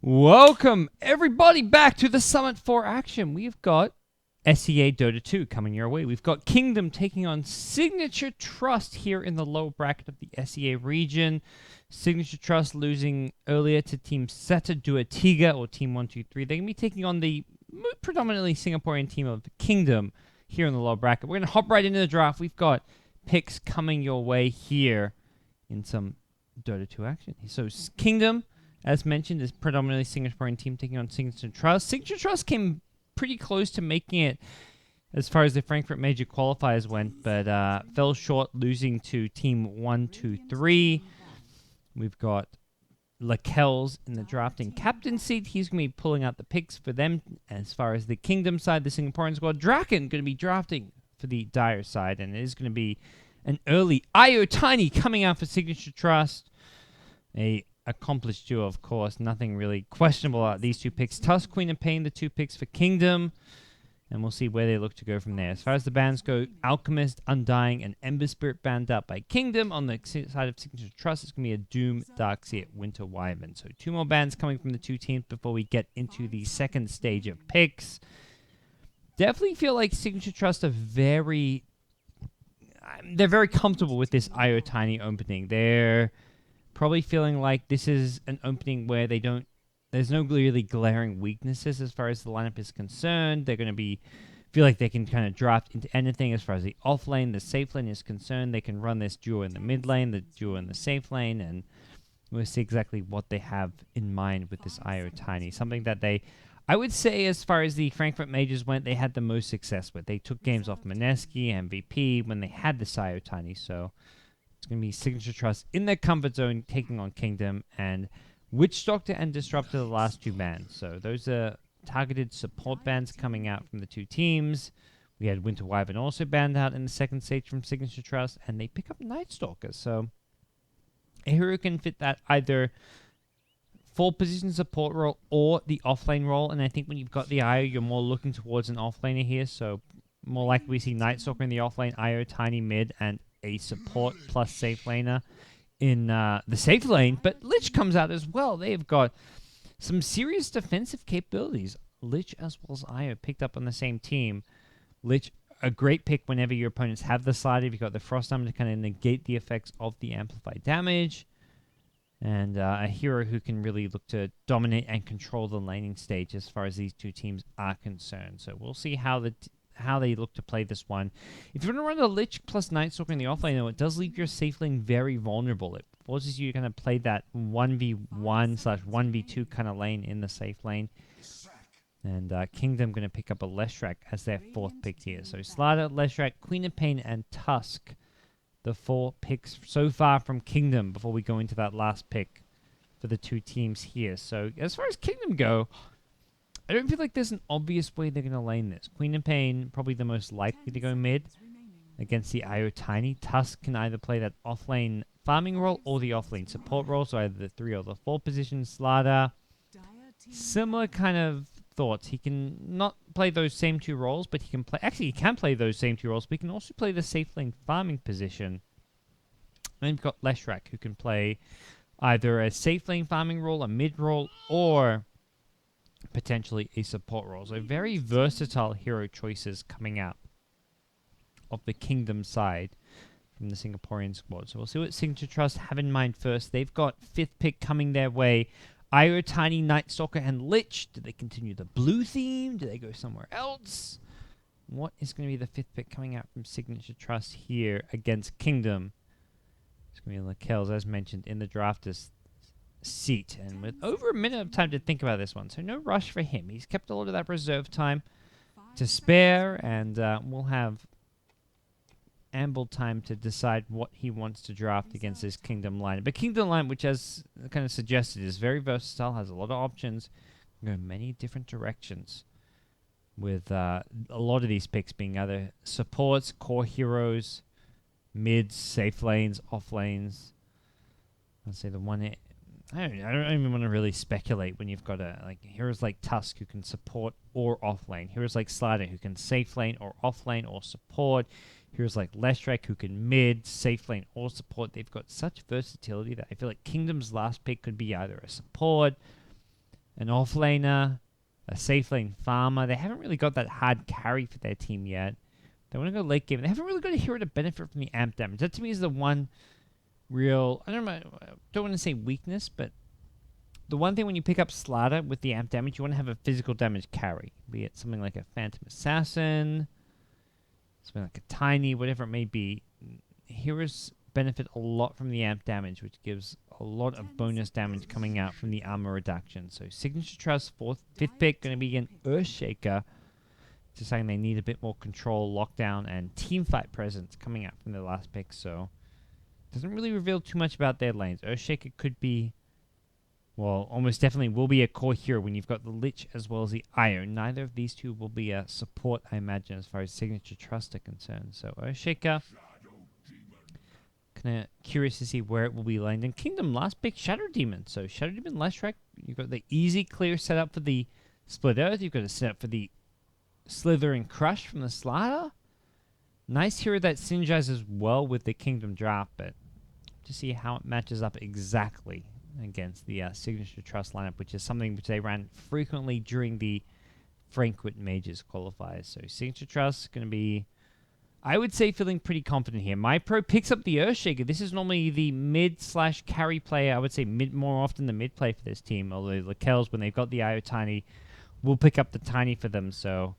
Welcome, everybody, back to the Summit 4 action. We've got SEA Dota 2 coming your way. We've got Kingdom taking on Sig.Trust here in the lower bracket of the SEA region. Sig.Trust losing earlier to Team Seta Duatiga or Team 123. They're going to be taking on the predominantly Singaporean team of Kingdom here in the lower bracket. We're going to hop right into the draft. We've got picks coming your way here in some Dota 2 action. So Kingdom, as mentioned, is predominantly Singaporean team taking on Sig.Trust. Sig.Trust came pretty close to making it as far as the Frankfurt Major qualifiers went, but fell short, losing to Team 123. We've got Lakells in the drafting captain seat. He's going to be pulling out the picks for them. As far as the Kingdom side, the Singaporean squad, Draken going to be drafting for the Dire side, and it is going to be an early IO Tiny coming out for Sig.Trust. A accomplished duo, of course. Nothing really questionable about these two picks. Tusk, Queen of Pain, the two picks for Kingdom. And we'll see where they look to go from there. As far as the bands go, Alchemist, Undying, and Ember Spirit banned out by Kingdom. On the side of Sig.Trust, it's going to be a Doom, Darkseer, Winter Wyvern. So two more bands coming from the two teams before we get into the second stage of picks. Definitely feel like Sig.Trust are very comfortable with this IO Tiny opening. They're probably feeling like this is an opening where there's no really glaring weaknesses as far as the lineup is concerned. They're going to feel like they can kind of draft into anything as far as the off lane, the safe lane is concerned. They can run this duo in the mid lane, the duo in the safe lane, and we'll see exactly what they have in mind with this IO Tiny. Something that I would say, as far as the Frankfurt Majors went, they had the most success with. They took games off Mineski, MVP, when they had this IO Tiny, so it's going to be Sig.Trust in their comfort zone taking on Kingdom, and Witch Doctor and Disruptor, the last two bans. So those are targeted support bans coming out from the two teams. We had Winter Wyvern also banned out in the second stage from Sig.Trust, and they pick up Night Stalker. So a hero can fit that either full position support role or the offlane role, and I think when you've got the IO, you're more looking towards an offlaner here, so more likely we see Night Stalker in the offlane, IO Tiny mid, and a support plus safe laner in the safe lane. But Lich comes out as well. They've got some serious defensive capabilities. Lich as well as IO picked up on the same team. Lich, a great pick whenever your opponents have the slider. You've got the Frost Armor to kind of negate the effects of the amplified damage. And a hero who can really look to dominate and control the laning stage as far as these two teams are concerned. So we'll see how they look to play this one. If you want to run a Lich plus Night Stalker in the offlane, though, it does leave your safe lane very vulnerable. It forces you to kind of play that 1v1/1v2 kind of lane in the safe lane. And Kingdom going to pick up a Leshrac as their fourth pick here. So Slider, Leshrac, Queen of Pain, and Tusk. The four picks so far from Kingdom before we go into that last pick for the two teams here. So as far as Kingdom go, I don't feel like there's an obvious way they're going to lane this. Queen of Pain, probably the most likely to go mid against the IO Tiny. Tusk can either play that offlane farming role or the offlane support role, so either the 3 or the 4 position. Slider, similar kind of thoughts. He can not play those same two roles, but he can play... Actually, he can play those same two roles, but he can also play the safe lane farming position. And then you've got Leshrac, who can play either a safe lane farming role, a mid role, or potentially a support role. So very versatile hero choices coming out of the Kingdom side from the Singaporean squad. So we'll see what Sig.Trust have in mind first. They've got 5th pick coming their way. IO Tiny, Night Stalker, and Lich. Do they continue the blue theme? Do they go somewhere else? What is going to be the 5th pick coming out from Sig.Trust here against Kingdom? It's going to be Lakells, as mentioned, in the drafters seat, and with over a minute of time to think about this one, so no rush for him. He's kept a lot of that reserve time to spare, and we'll have ample time to decide what he wants to draft against his Kingdom line. But Kingdom line, which as kind of suggested, is very versatile, has a lot of options, can go many different directions, with a lot of these picks being either supports, core heroes, mids, safe lanes, off lanes. I'd say the one... I don't even want to really speculate when you've got heroes like Tusk who can support or off lane. Heroes like Slider who can safe lane or off lane or support. Heroes like Leshrac who can mid, safe lane or support. They've got such versatility that I feel like Kingdom's last pick could be either a support, an offlaner, a safe lane farmer. They haven't really got that hard carry for their team yet. They want to go late game. They haven't really got a hero to benefit from the amp damage. That to me is the one real, I don't want to say weakness, but the one thing when you pick up Slaughter with the amp damage, you want to have a physical damage carry. Be it something like a Phantom Assassin, something like a Tiny, whatever it may be. Heroes benefit a lot from the amp damage, which gives a lot of bonus damage coming out from the armor reduction. So Sig.Trust, fifth pick, going to be an Earthshaker. Just saying they need a bit more control, lockdown, and teamfight presence coming out from their last pick. So doesn't really reveal too much about their lanes. Earthshaker could be, well, almost definitely will be a core hero when you've got the Lich as well as the Io. Neither of these two will be a support, I imagine, as far as Sig.Trust are concerned. So Earthshaker, kind of curious to see where it will be landed. And Kingdom, last pick, Shadow Demon. So Shadow Demon, Leshrac, you've got the easy clear setup for the Split Earth. You've got a setup for the Slither and Crush from the Slaughter. Nice hero that synergizes well with the Kingdom draft, but to see how it matches up exactly against the Sig.Trust lineup, which is something which they ran frequently during the Frankwit Majors qualifiers. So Sig.Trust is going to be, I would say, feeling pretty confident here. My Pro picks up the Earthshaker. This is normally the mid/carry player. I would say more often the mid play for this team, although the Kells, when they've got the Io Tiny, will pick up the Tiny for them. So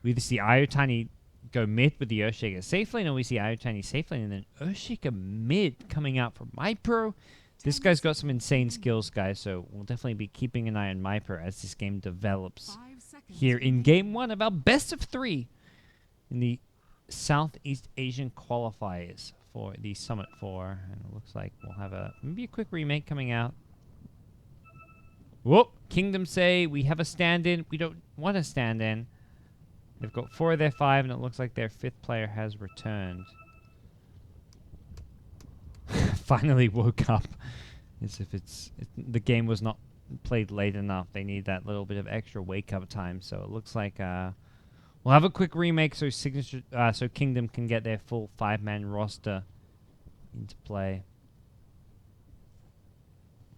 we either see Io Tiny go mid with the Earthshaker safe lane, or we see Io Tiny safe lane, and then Earthshaker mid coming out from my Pro. This guy's got some insane skills, guys, so we'll definitely be keeping an eye on my Pro as this game develops. Here in Game 1 of our best of 3 in the Southeast Asian qualifiers for the Summit 4. And it looks like we'll have maybe a quick remake coming out. Whoop! Kingdom say we have a stand-in. We don't want a stand-in. They've got 4 of their 5, and it looks like their 5th player has returned. Finally woke up. As if the game was not played late enough. They need that little bit of extra wake-up time. So it looks like we'll have a quick remake so so Kingdom can get their full 5-man roster into play.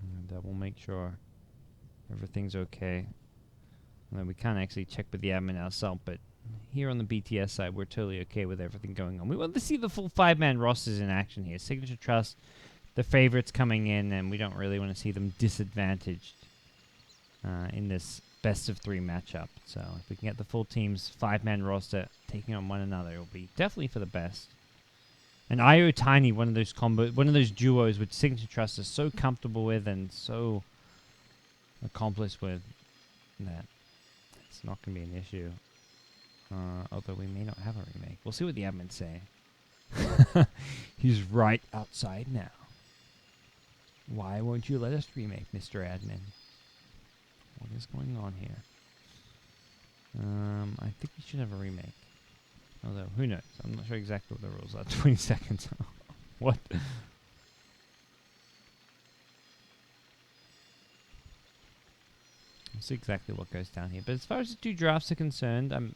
And we'll make sure everything's okay. And then we can't actually check with the admin ourselves, but here on the BTS side, we're totally okay with everything going on. We want to see the full 5-man rosters in action here. Sig.Trust, the favorites coming in, and we don't really want to see them disadvantaged in this best of 3 matchup. So if we can get the full team's 5-man roster taking on one another, it'll be definitely for the best. And Io Tiny, one of those duos which Sig.Trust is so comfortable with and so accomplished with that it's not going to be an issue. Although we may not have a remake. We'll see what the admins say. He's right outside now. Why won't you let us remake, Mr. Admin? What is going on here? I think we should have a remake. Although, who knows? I'm not sure exactly what the rules are. 20 seconds. What? We'll see exactly what goes down here. But as far as the 2 drafts are concerned,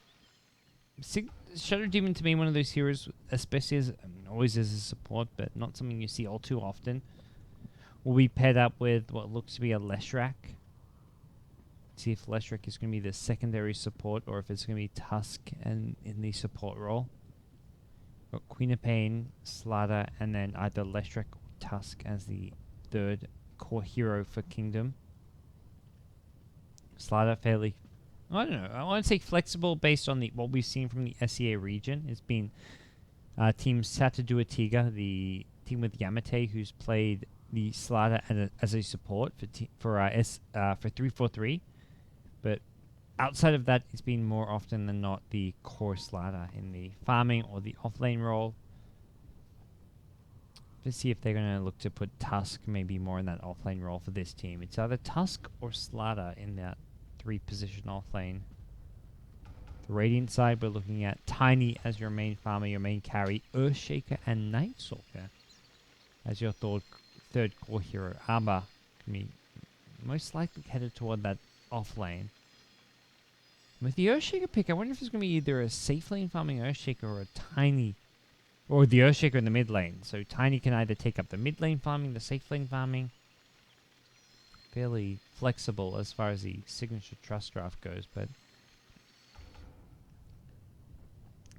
Shadow Demon to me one of those heroes, especially as always as a support, but not something you see all too often. Will be paired up with what looks to be a Leshrac. See if Leshrac is going to be the secondary support or if it's going to be Tusk and in the support role. Got Queen of Pain, Slaughter, and then either Leshrac or Tusk as the 3rd core hero for Kingdom. Slaughter fairly, I don't know, I want to say flexible based on what we've seen from the SEA region. It's been Team Sataduatiga, the team with Yamate, who's played the Slaughter as a support for 343. But outside of that, it's been more often than not the core Slaughter in the farming or the offlane role. Let's see if they're going to look to put Tusk maybe more in that offlane role for this team. It's either Tusk or Slaughter in that 3-position offlane. The Radiant side, we're looking at Tiny as your main farmer, your main carry, Earthshaker and Night Stalker as your 3rd core hero. Armor can be most likely headed toward that offlane. With the Earthshaker pick, I wonder if it's going to be either a safe lane farming Earthshaker or a Tiny, or the Earthshaker in the mid lane. So Tiny can either take up the mid lane farming, the safe lane farming. fairly flexible as far as the Sig.Trust draft goes, but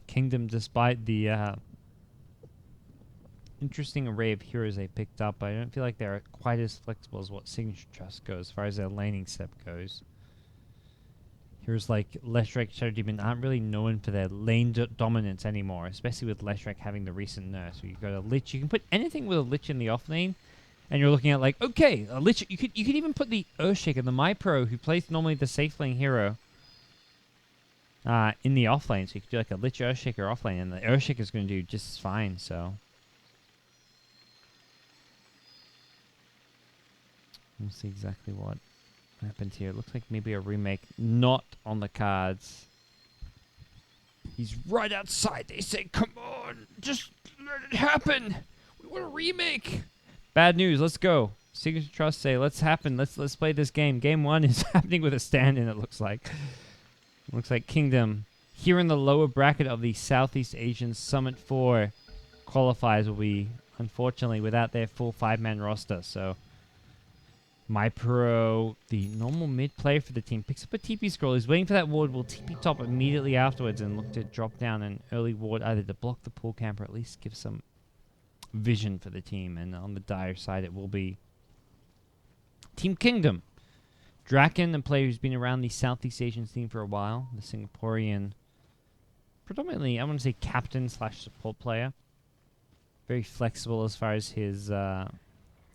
Kingdom, despite the interesting array of heroes they picked up, I don't feel like they're quite as flexible as what Sig.Trust goes as far as their laning step goes. Heroes like Leshrac, Shadow Demon aren't really known for their lane dominance anymore, especially with Leshrac having the recent nerf. So you've got a Lich. You can put anything with a Lich in the off lane, and you're looking at like, okay, a Lich. You could even put the Earthshaker, the MyPro, who plays normally the safe lane hero, in the off lane. So you could do like a Lich Earthshaker off lane, and the Earthshaker is going to do just fine. So we'll see exactly what happened here. Looks like maybe a remake not on the cards. He's right outside. They say, come on, just let it happen. We want a remake. Bad news. Let's go. Sig.Trust say, let's happen. Let's play this game. Game 1 is happening with a stand-in, it looks like. Looks like Kingdom here in the lower bracket of the Southeast Asian Summit 4 qualifiers will be, unfortunately, without their full 5-man roster. So MyPro, the normal mid player for the team, picks up a TP scroll. He's waiting for that ward. Will TP top immediately afterwards and look to drop down an early ward, either to block the pool camp or at least give some vision for the team. And on the dire side, it will be Team Kingdom. Draken, a player who's been around the Southeast Asian scene for a while. The Singaporean, predominantly, I want to say captain / support player. Very flexible as far as his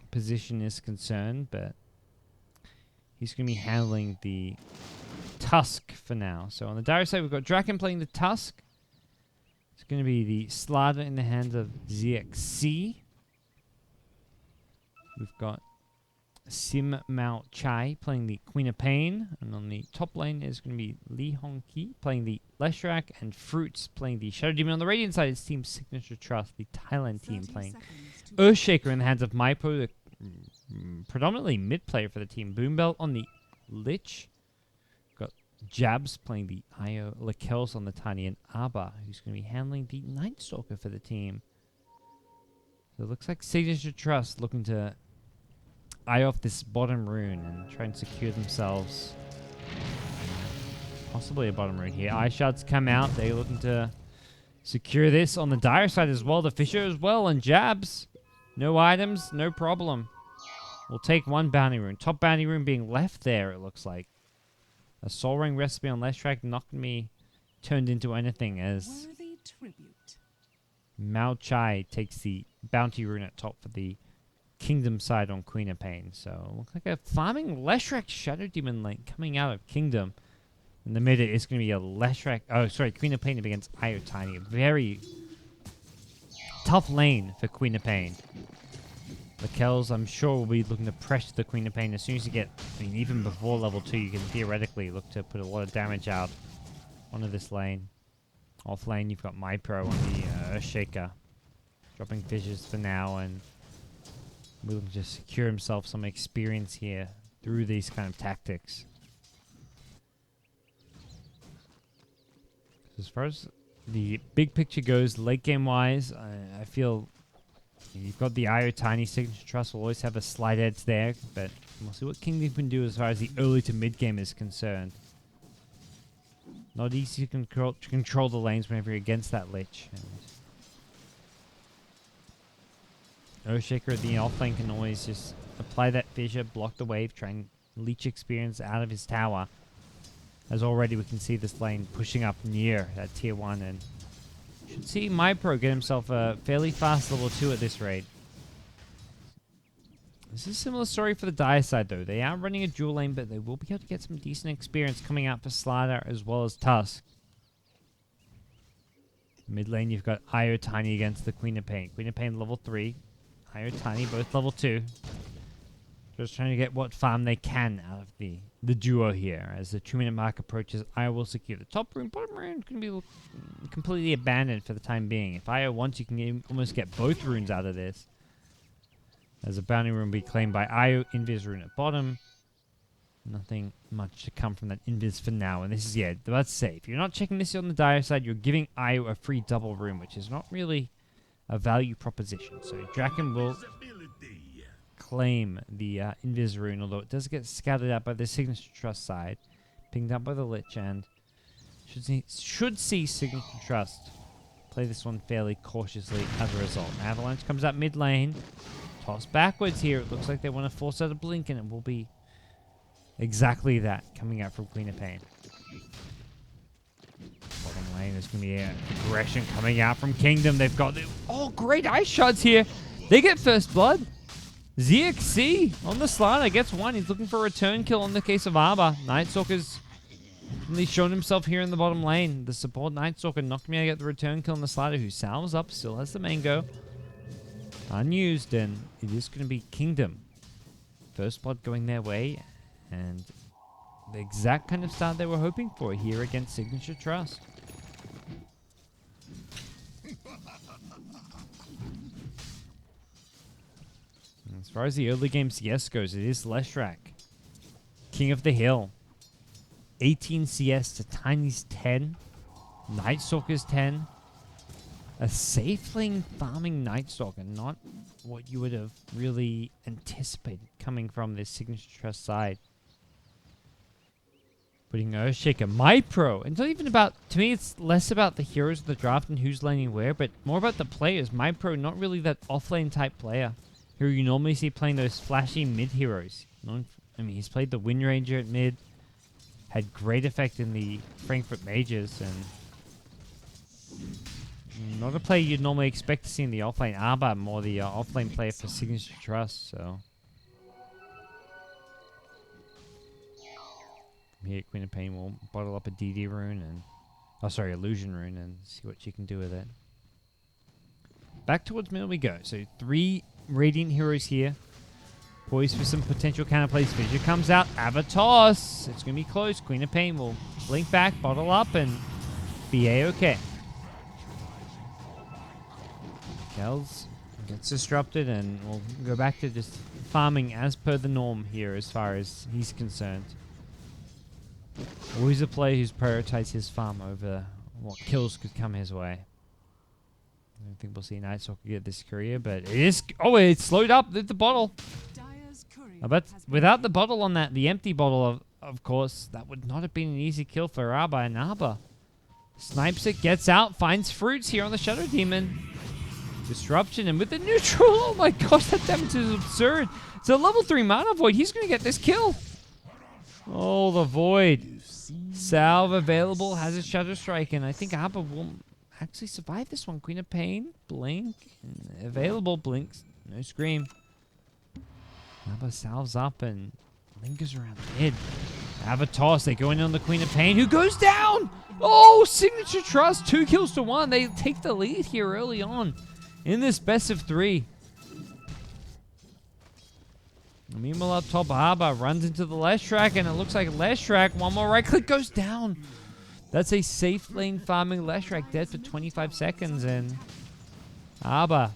position is concerned, but he's going to be handling the Tusk for now. So on the dire side, we've got Draken playing the Tusk. It's going to be the Slaughter in the hands of ZXC. We've got Sim Mao Chai playing the Queen of Pain. And on the top lane is going to be Li Hongqi playing the Leshrac, and Fruits playing the Shadow Demon. On the Radiant side, it's Team Sig.Trust, the Thailand team, playing Earthshaker in the hands of MyPro, the predominantly mid player for the team. Boombelt on the Lich. Got Jabs playing the Io, Lakels on the Tiny, and Abba, who's going to be handling the Night Stalker for the team. So it looks like Sig.Trust looking to eye off this bottom rune and try and secure themselves possibly a bottom rune here. Eye Shards come out. They're looking to secure this. On the dire side as well, the Fisher as well, and Jabs. No items, no problem. We'll take one bounty rune. Top bounty rune being left there, it looks like. A Soul Ring recipe on Leshrac not going to be turned into anything, as Mao Chai takes the bounty rune at top for the Kingdom side on Queen of Pain. So, looks like a farming Leshrac Shadow Demon lane coming out of Kingdom. In the mid, it's going to be a Leshrac... Oh, sorry, Queen of Pain against Io Tiny. A very tough lane for Queen of Pain. Lakels, I'm sure, will be looking to pressure the Queen of Pain as soon as you get... I mean, even before level 2, you can theoretically look to put a lot of damage out onto this lane. Off lane, you've got MyPro on the Earthshaker. Dropping Fissures for now, and we'll just secure himself some experience here through these kind of tactics. As far as the big picture goes, late game wise, I feel you've got the Io Tiny. Sig.Trust will always have a slight edge there, but we'll see what Kingdom can do as far as the early to mid game is concerned. Not easy to control the lanes whenever you're against that Lich. And Earthshaker at the off lane can always just apply that fissure, block the wave, try and leech experience out of his tower. As already we can see this lane pushing up near that tier 1, and should see MyPro get himself a fairly fast level 2 at this rate. This is a similar story for the Dire side though. They are running a dual lane, but they will be able to get some decent experience coming out for Slider as well as Tusk. Mid lane you've got Io Tiny against the Queen of Pain. Queen of Pain level 3. Io Tiny both level 2. Just trying to get what farm they can out of the duo here. As the 2-minute mark approaches, Io will secure the top rune. Bottom rune can be completely abandoned for the time being. If Io wants, you can almost get both runes out of this. As a bounty rune will be claimed by Io, Invis rune at bottom. Nothing much to come from that Invis for now. And this is, yeah, let's say, if you're not checking this on the Dire side, you're giving Io a free double rune, which is not really a value proposition. So Draken will claim the Invis rune, although it does get scouted out by the Sig.Trust side. Pinged up by the Lich, and should see Sig.Trust play this one fairly cautiously as a result. Avalanche comes up mid lane. Toss backwards here. It looks like they want to force out a blink, and it will be exactly that coming out from Queen of Pain. Bottom lane, there's going to be an aggression coming out from Kingdom. They've got great ice shots here. They get first blood. ZXC on the slider gets one. He's looking for a return kill in the case of Arbor. Nightstalker's really shown himself here in the bottom lane. The support Nightstalker not going to get the return kill on the slider, who salves up, still has the mango. Unused, and it is going to be Kingdom. First blood going their way, and the exact kind of start they were hoping for here against Sig.Trust. As far as the early game CS goes, it is Leshrac, King of the Hill. 18 CS to Tiny's 10. Nightstalker's 10. A safe lane farming Nightstalker, not what you would have really anticipated coming from this Sig.Trust side. Putting Earthshaker, MyPro. It's not even about, to me, it's less about the heroes of the draft and who's laning where, but more about the players. MyPro, not really that offlane type player who you normally see playing those flashy mid heroes. I mean, he's played the Wind Ranger at mid, had great effect in the Frankfurt Majors, and not a player you'd normally expect to see in the offlane. Arbor, more the offlane player for Sig.Trust, so. Here, Queen of Pain will bottle up a DD rune and, illusion rune, and see what she can do with it. Back towards middle we go. So 3 Radiant heroes here. Poised for some potential counterplays. Fissure comes out. Avatos. It's going to be close. Queen of Pain will blink back, bottle up, and be A-okay. Kells gets disrupted, and we'll go back to just farming as per the norm here as far as he's concerned. Always a player who's prioritized his farm over what kills could come his way. I don't think we'll see Nightstalker get this career, but it is... Oh, it slowed up with the bottle. But without the bottle on that, the empty bottle, of course, that would not have been an easy kill for Arbor, and Arbor snipes it, gets out, finds fruits here on the Shadow Demon. Disruption, and with the neutral, oh my gosh, that damage is absurd. It's a level 3 Mana Void. He's going to get this kill. Oh, the Void. Salve available, has a Shadow Strike, and I think Arbor will actually survive this one. Queen of Pain, blink, available, blinks, no scream. Arbor salves up and lingers around mid. Avatos, they go in on the Queen of Pain, who goes down! Oh, Sig.Trust, 2 kills to 1. They take the lead here early on in this best of 3. Meanwhile, up top, Arbor runs into the Leshrac, and it looks like Leshrac, one more right click, goes down. That's a safe lane farming Leshrac, dead for 25 seconds, and Arbor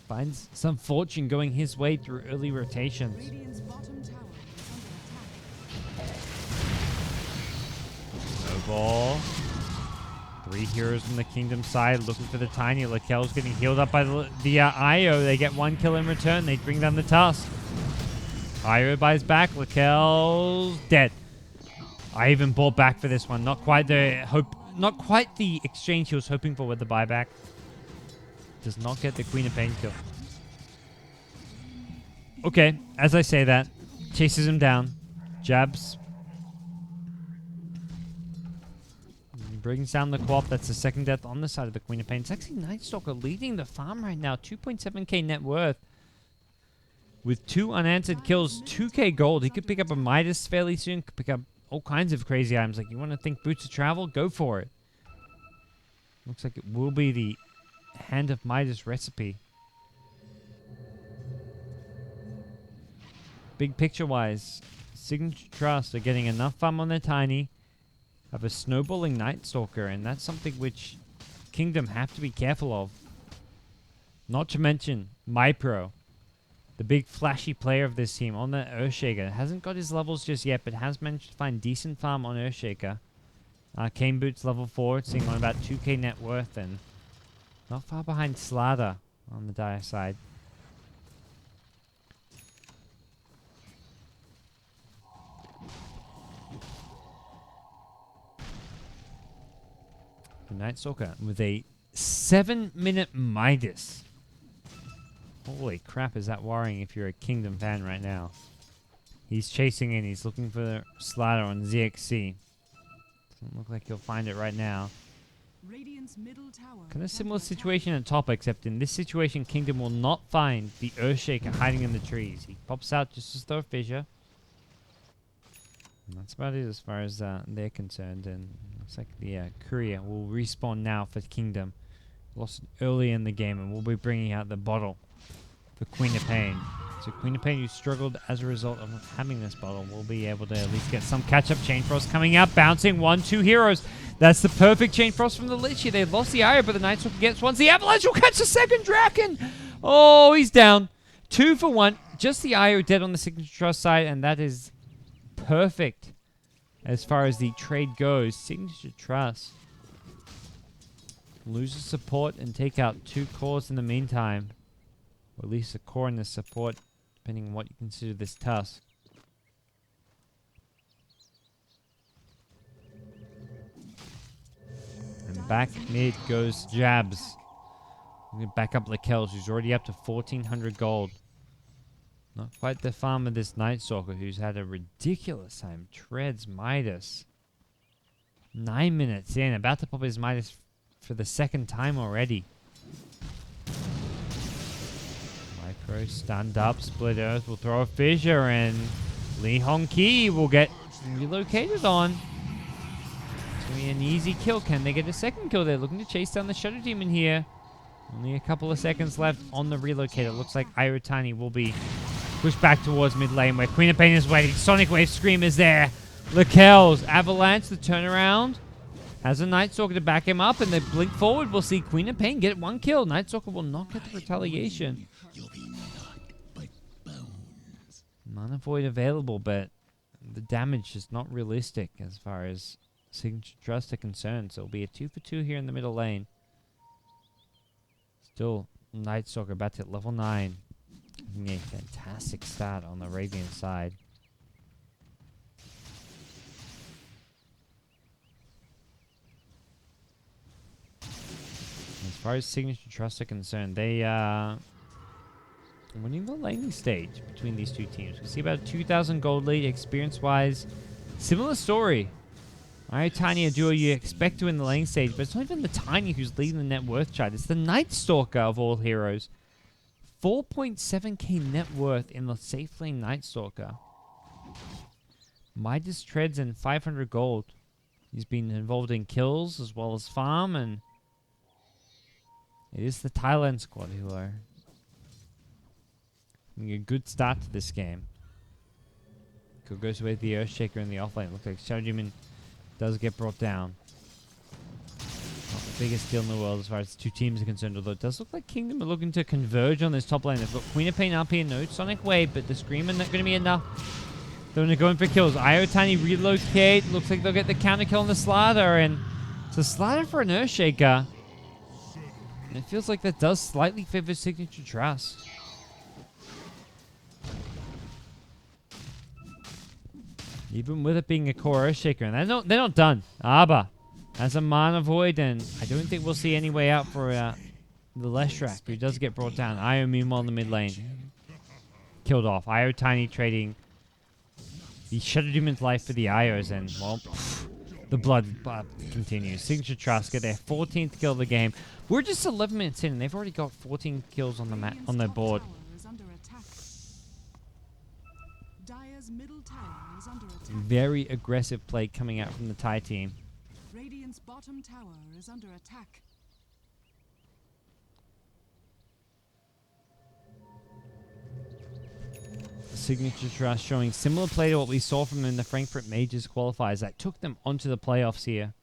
finds some fortune going his way through early rotations. Snowball. 3 heroes from the Kingdom side looking for the Tiny. Lakel's getting healed up by the Io. They get 1 kill in return. They bring down the Tusk. Io buys back. Lakel's dead. I even bought back for this one. Not quite the exchange he was hoping for with the buyback. Does not get the Queen of Pain kill. Okay, as I say that, chases him down. Jabs. Brings down the co-op. That's the second death on the side of the Queen of Pain. It's actually Nightstalker leading the farm right now. 2.7k net worth. With 2 unanswered kills, 2k gold. He could pick up a Midas fairly soon. Could pick up all kinds of crazy items. Like, you want to think Boots of Travel? Go for it. Looks like it will be the Hand of Midas recipe. Big picture-wise, Sig.Trust are getting enough farm on their Tiny. Have a snowballing Nightstalker, and that's something which Kingdom have to be careful of. Not to mention MyPro, the big flashy player of this team on the Earthshaker. Hasn't got his levels just yet, but has managed to find decent farm on Earthshaker. Arcane Boots level 4, seeing on about 2k net worth, and not far behind Slada on the Dire side. Night Stalker with a 7-minute Midas. Holy crap, is that worrying if you're a Kingdom fan right now? He's chasing in. He's looking for the slider on ZXC. Doesn't look like he'll find it right now. Kind of similar situation at top, except in this situation, Kingdom will not find the Earthshaker hiding in the trees. He pops out just to throw a fissure. And that's about it as far as they're concerned. And looks like the courier will respawn now for Kingdom. Lost it early in the game, and we'll be bringing out the bottle for Queen of Pain. So Queen of Pain, who struggled as a result of not having this bottle, will be able to at least get some catch-up. Chain Frost coming out, bouncing 1-2 heroes. That's the perfect Chain Frost from the Lich here. They've lost the Ire, but the Night Stalker gets one. The Avalanche will catch the second Draken. Oh, he's down. 2 for 1. Just the Ire dead on the Sig.Trust side, and that is perfect as far as the trade goes. Sig.Trust loses support and take out 2 cores in the meantime. Or at least a core in the support, depending on what you consider this Tusk. And back mid goes Jabs. I'm going to back up Lekels, who's already up to 1,400 gold. Not quite the farm of this Night Stalker, who's had a ridiculous time. Treads Midas. 9 minutes in, about to pop his Midas for the second time already. Micro stunned up, Split Earth will throw a fissure, and Li Hongqi will get relocated on. It's going to be an easy kill. Can they get a second kill? They're looking to chase down the Shadow Demon here. Only a couple of seconds left on the relocator. Looks like Irotani will be pushed back towards mid lane where Queen of Pain is waiting. Sonic Wave Scream is there. Lekels, Avalanche, the turnaround. Has a Night Stalker to back him up, and they blink forward. We'll see Queen of Pain get 1 kill. Night Stalker will not get the retaliation. Mana Void available, but the damage is not realistic as far as Sig.Trust are concerned. So it'll be a 2 for 2 here in the middle lane. Still, Night Stalker about to hit level 9. Having a fantastic start on the Radiant side. As far as Sig.Trust are concerned, they are winning the laning stage between these two teams. We see about a 2,000 gold lead, experience-wise. Similar story. Tiny, a duo you expect to win the laning stage, but it's not even the Tiny who's leading the net worth chart. It's the Night Stalker of all heroes. 4.7k net worth in the safe lane Night Stalker. Midas treads and 500 gold. He's been involved in kills as well as farm, and it is the Thailand squad who are having a good start to this game. Could go with the Earthshaker in the offlane. Looks like Shadow Demon does get brought down. Not the biggest deal in the world as far as the two teams are concerned, although it does look like Kingdom are looking to converge on this top lane. They've got Queen of Pain up here, no Sonic Wave, but the Screamer not going to be enough. They're going to go in for kills. Iotani relocate. Looks like they'll get the counter kill on the Slider, and it's a Slider for an Earthshaker. And it feels like that does slightly favor Sig.Trust. Even with it being a core Earthshaker, and they're not done. Abba has a Mana Void, and I don't think we'll see any way out for the Leshrac, who does get brought down. Io meanwhile in the mid lane. Killed off. Io Tiny trading the Shadow Demon's life for the Ios, and well, the blood continues. Sig.Trust get their 14th kill of the game. We're just 11 minutes in, and they've already got 14 kills on the on their board. Very aggressive play coming out from the Thai team. Radiant's bottom tower is under attack. Sig.Trust showing similar play to what we saw from them in the Frankfurt Majors qualifiers that took them onto the playoffs here.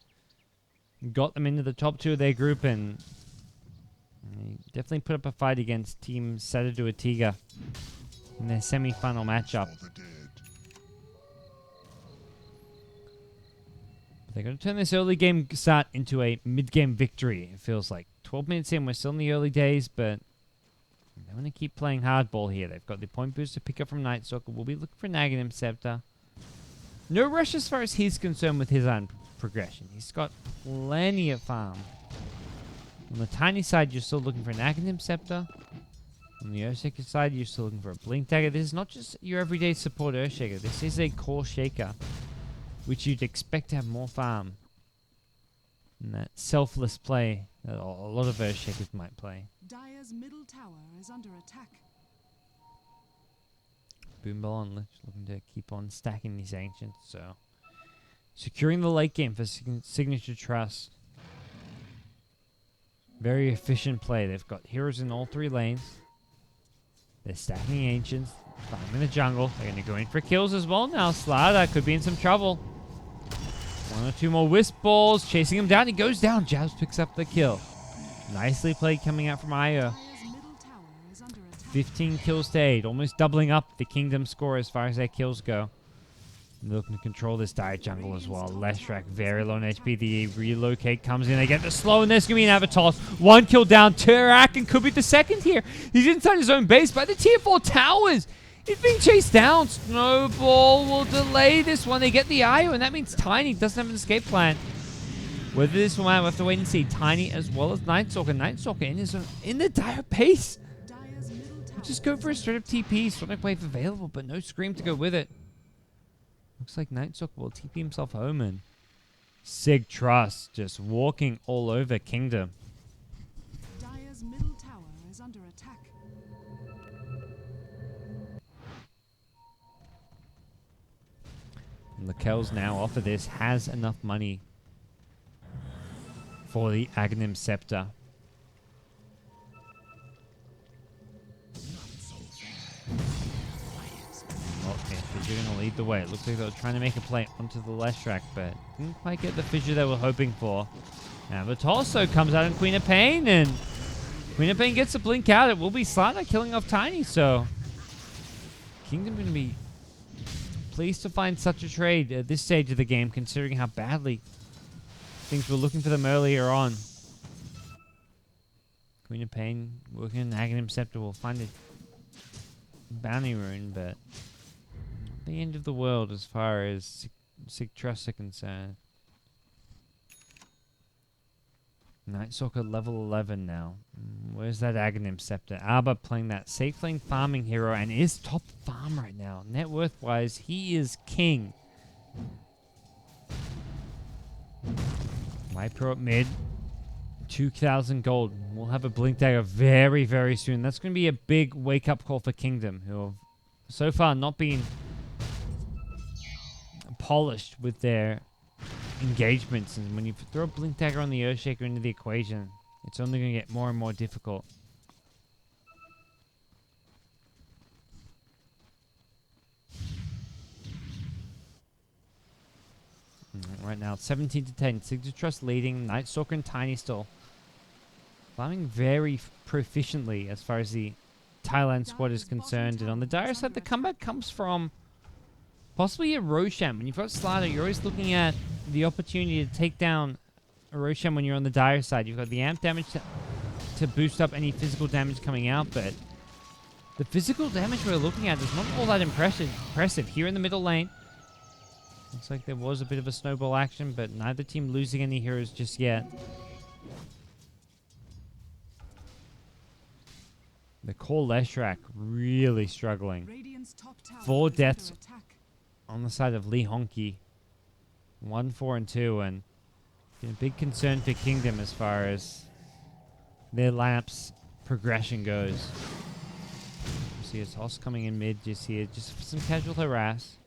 Got them into the top 2 of their group, and they definitely put up a fight against Team Sadadu Atiga in their semi-final matchup. They're going to turn this early game start into a mid-game victory, it feels like. 12 minutes in, we're still in the early days, but they want to keep playing hardball here. They've got the point boost to pick up from Night Stalker. We'll be looking for Naganim Scepter. No rush as far as he's concerned with his progression. He's got plenty of farm. On the Tiny side, you're still looking for an Aghanim Scepter. On the Earthshaker side, you're still looking for a Blink Dagger. This is not just your everyday support Earthshaker. This is a core Shaker, which you'd expect to have more farm. And that selfless play that a lot of Earthshakers might play. Dire's middle tower is under attack. Boombell on Lich looking to keep on stacking these Ancients. So, securing the late game for Sig.Trust. Very efficient play. They've got heroes in all 3 lanes. They're stacking Ancients, farming the jungle. They're going to go in for kills as well now. Slider could be in some trouble. 1 or 2 more Wisp Balls, chasing him down. He goes down. Jabs picks up the kill. Nicely played coming out from Io. 15 kills to 8, almost doubling up the Kingdom score as far as their kills go. And they're looking to control this dire jungle as well. Leshrac very low on HP. The relocate comes in. They get the slow, and there's going to be an Avatos. 1 kill down. Turak, and could be the second here. He's inside his own base by the tier 4 towers. He's being chased down. Snowball will delay this one. They get the IO, and that means Tiny doesn't have an escape plan. Whether this will matter, we'll have to wait and see. Tiny as well as Nightstalker. Nightstalker in the dire base. Just go for a straight up TP. Sonic Wave available, but no Scream to go with it. Looks like Nightstalker will TP himself home, and Sig.Trust just walking all over Kingdom. Dire's middle tower is under attack. And Lakel's now off of this has enough money for the Aghanim Scepter. Fissure going to lead the way. It looks like they were trying to make a play onto the Leshrac, but didn't quite get the Fissure they were hoping for. Now the Torso comes out in Queen of Pain, and Queen of Pain gets a blink out. It will be Slider killing off Tiny, so Kingdom going to be pleased to find such a trade at this stage of the game, considering how badly things were looking for them earlier on. Queen of Pain working on Aghanim Scepter will find a bounty rune, but the end of the world as far as Sig.Trust are concerned. Nightstalker level 11 now. Where's that Aghanim Scepter? Arba playing that safe lane farming hero and is top farm right now. Net worth wise, he is king. Mypro up mid. 2,000 gold. We'll have a Blink Dagger very, very soon. That's going to be a big wake-up call for Kingdom, who have so far not been polished with their engagements. And when you throw a Blink Dagger on the Earthshaker into the equation, it's only going to get more and more difficult. Right now, 17 to 10. Sig.Trust leading. Nightstalker and Tiny still farming very proficiently as far as the Thailand squad is concerned. And on the dire side, the comeback comes from possibly a Roshan. When you've got Slider, you're always looking at the opportunity to take down a Roshan when you're on the dire side. You've got the amp damage to boost up any physical damage coming out, but the physical damage we're looking at is not all that impressive. Here in the middle lane, looks like there was a bit of a snowball action, but neither team losing any heroes just yet. The core Leshrac really struggling. 4 deaths on the side of Lee Honky. 1, 4, and 2, and a big concern for Kingdom as far as their lineups progression goes. You see a toss coming in mid just here, just for some casual harass.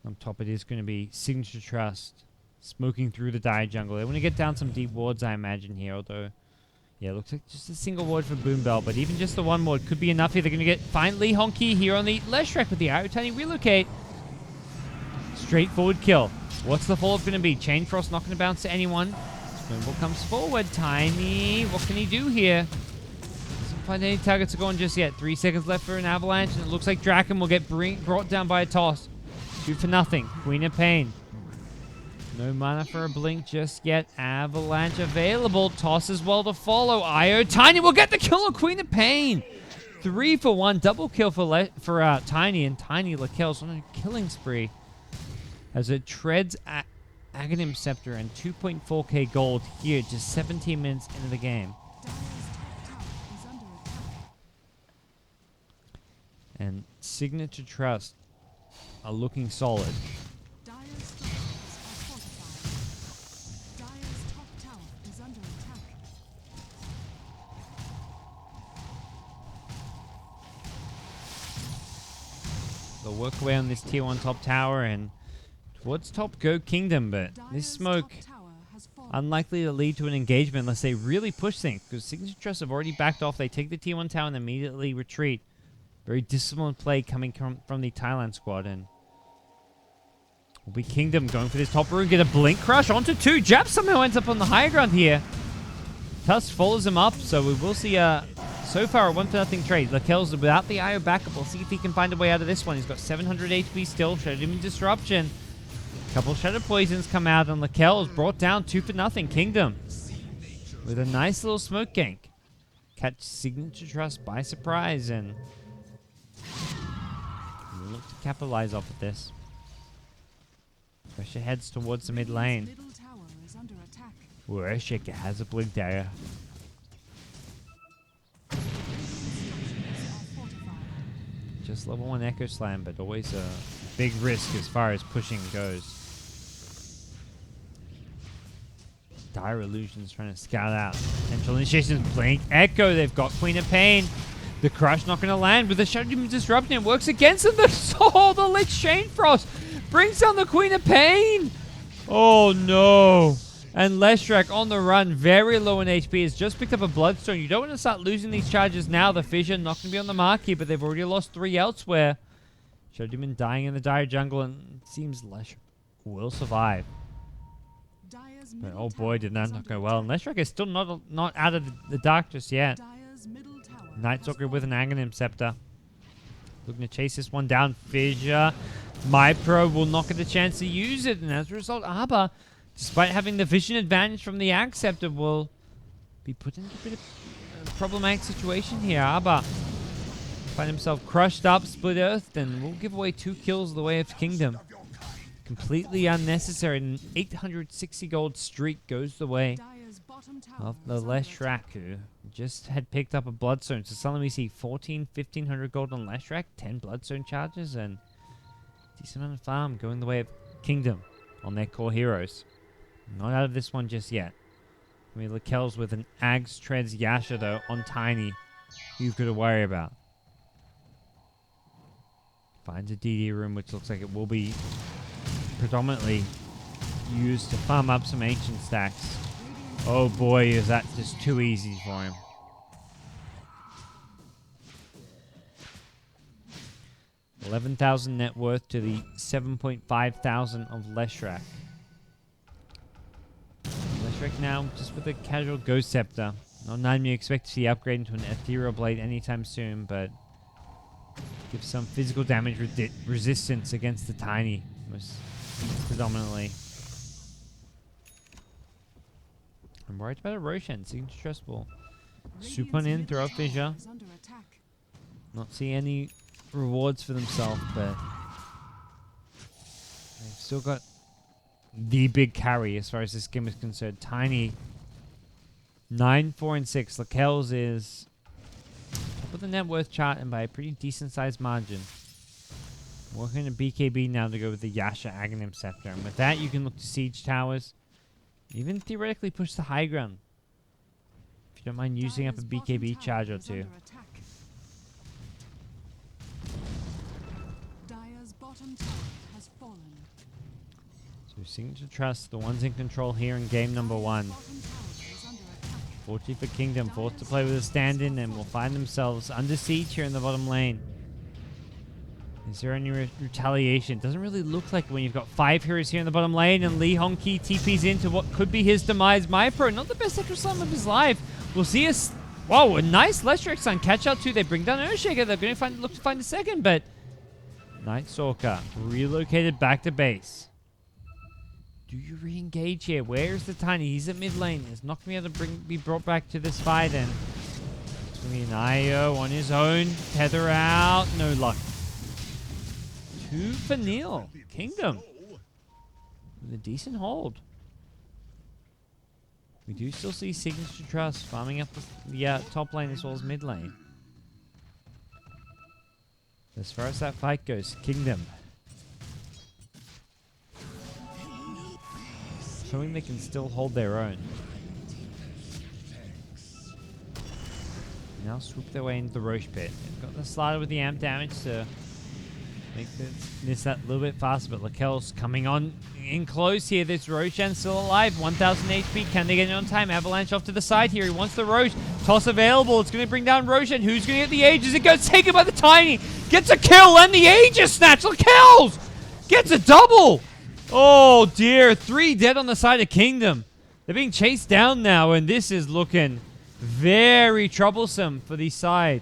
On top it is going to be Sig.Trust smoking through the dire jungle. They want to get down some deep wards, I imagine, here, although yeah, looks like just a single ward for Boombell, but even just the 1 ward could be enough here. They're going to find Lee Honky here on the Leshrac with the Arrow Tiny relocate. Straightforward kill. What's the follow-up going to be? Chain Frost not going to bounce to anyone. Snowball comes forward. Tiny, what can he do here? Doesn't find any targets to go on just yet. 3 seconds left for an avalanche, and it looks like Draken will get brought down by a toss. 2 for nothing. Queen of Pain. No mana for a blink just yet. Avalanche available. Toss as well to follow. Io. Tiny will get the kill on Queen of Pain. 3 for 1. Double kill for Tiny. And Tiny Lakel's on a killing spree as it treads Aghanim Scepter and 2.4k gold here just 17 minutes into the game. Dire's top tower is under attack. And Sig.Trust are looking solid. Dire's structures are fortified. Dire's top tower is under attack. They'll work away on this tier 1 top tower and towards top go Kingdom, but this Dire's smoke top tower has fallen. unlikely to lead to an engagement unless they really push things, because Sig.Trust have already backed off. They take the tier 1 tower and immediately retreat. Very disciplined play coming from the Thailand squad, and will be Kingdom going for this top room. Get a blink crush onto 2. Jap somehow ends up on the higher ground here. Tusk follows him up, so we will see so far a 1-0 trade. Lakel's without the IO backup. We'll see if he can find a way out of this one. He's got 700 HP still. Shattered him in disruption. A couple Shattered Poisons come out, and Lakel is brought down 2-0. Kingdom with a nice little smoke gank. Catch Sig.Trust by surprise, and we'll look to capitalize off of this. Pressure heads towards the mid lane. Middle tower is under attack. Ureshik has a blink dagger. Structures are fortified. Just level 1 Echo Slam, but always a big risk as far as pushing goes. Dire Illusions trying to scout out. Potential initiations, blink, Echo, they've got Queen of Pain. The crush not going to land with the Shadow Demon Disrupting. It works against them. The Soul, the Lich Chain Frost brings down the Queen of Pain. Oh no. And Leshrac on the run, very low in HP, has just picked up a Bloodstone. You don't want to start losing these charges now. The Fissure not going to be on the marquee, but they've already lost 3 elsewhere. Shadow Demon dying in the Dire jungle, and it seems Leshrac will survive. Dire's But middle oh boy, tower did that is not under go well. And attack. Leshrac is still not out of the dark just yet. Dire's middle tower Night has Stalker with an fallen. Aghanim Scepter. Looking to chase this one down. Fissure. MyPro will not get a chance to use it, and as a result, Arbor, despite having the vision advantage from the Ag Scepter, will be put into a bit of a problematic situation here. Arbor find himself crushed up, split earthed, and will give away 2 kills the way of Kingdom. Completely unnecessary. An 860 gold streak goes the way Dire's bottom tower of the is under Leshrac, attack. who just had picked up a Bloodstone. So suddenly we see 1500 gold on Leshrac, 10 Bloodstone charges, and decent amount of farm going the way of Kingdom on their core heroes. Not out of this one just yet. I mean, Lakel's with an Ags Treads Yasha, though, on Tiny. You've got to worry about. Finds a DD room, which looks like it will be predominantly used to farm up some ancient stacks. Oh boy, is that just too easy for him. $11,000 net worth to the 7.5 thousand of Leshrac. Leshrac now just with a casual Ghost Scepter. Not none you expect to see upgrade into an Ethereal Blade anytime soon, but gives some physical damage resistance against the Tiny, most predominantly. I'm worried about a Roshan. Sig.Trust will swoop on in, throw a Fissure. Is under attack. Not see any rewards for themselves, but they've still got the big carry as far as this game is concerned. Tiny 9, 4, and 6. Lakel's is top of the net worth chart and by a pretty decent sized margin. Working a BKB now to go with the Yasha Aghanim Scepter, and with that you can look to siege towers, even theoretically push the high ground if you don't mind using up a Dire's BKB bottom charge tower or is 2. under attack. Dire's bottom tower has fallen. So Sig.Trust, the ones in control here in game number 1. Bottom tower is under attack. 40 for Kingdom, forced to play with a stand-in, and will find themselves under siege here in the bottom lane. Is there any retaliation? Doesn't really look like when you've got 5 heroes here in the bottom lane, and Lee Honki TP's into what could be his demise. MyPro, not the best extra slam of his life. We'll see us. Whoa, a nice Leshrac on catch out too. They bring down Earthshaker. They're going to look to find a second, but Night Stalker relocated back to base. Do you re-engage here? Where's the Tiny? He's at mid lane. He's not going to be able to be brought back to this fight, and it's going to be an IO on his own. Tether out. No luck. 2 for Neil. Kingdom with a decent hold. We do still see Sig.Trust farming up the top lane as well as mid lane. As far as that fight goes, Kingdom showing they can still hold their own. Now swoop their way into the Roche pit. They've got the slider with the amp damage to make this that a little bit faster, but Lakel's coming on in close here. This Roshan's still alive. 1,000 HP. Can they get it on time? Avalanche off to the side here. He wants the Roche. Toss available. It's going to bring down Roshan. Who's going to get the Aegis? It goes taken by the Tiny. Gets a kill and the Aegis snatch. Lakel's gets a double. Oh dear. 3 dead on the side of Kingdom. They're being chased down now, and this is looking very troublesome for the side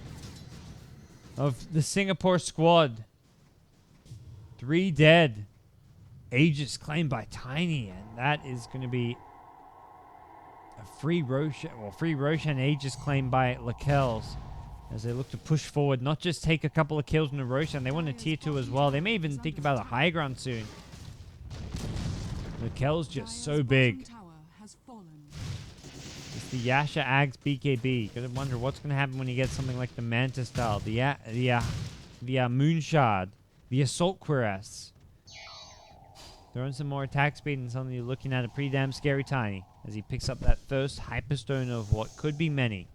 of the Singapore squad. 3 dead. Aegis claimed by Tiny, and that is going to be a free Roshan Aegis claimed by Lakel's as they look to push forward, not just take a couple of kills from the Roshan, they want a tier 2 as well. They may even think about a high ground soon. Lakel's just so big. It's the Yasha Ags BKB. Gotta wonder what's going to happen when you get something like the Manta style, the Moonshard, the Assault Cuirass. Throwing some more attack speed, and suddenly you're looking at a pretty damn scary Tiny as he picks up that first Hyperstone of what could be many.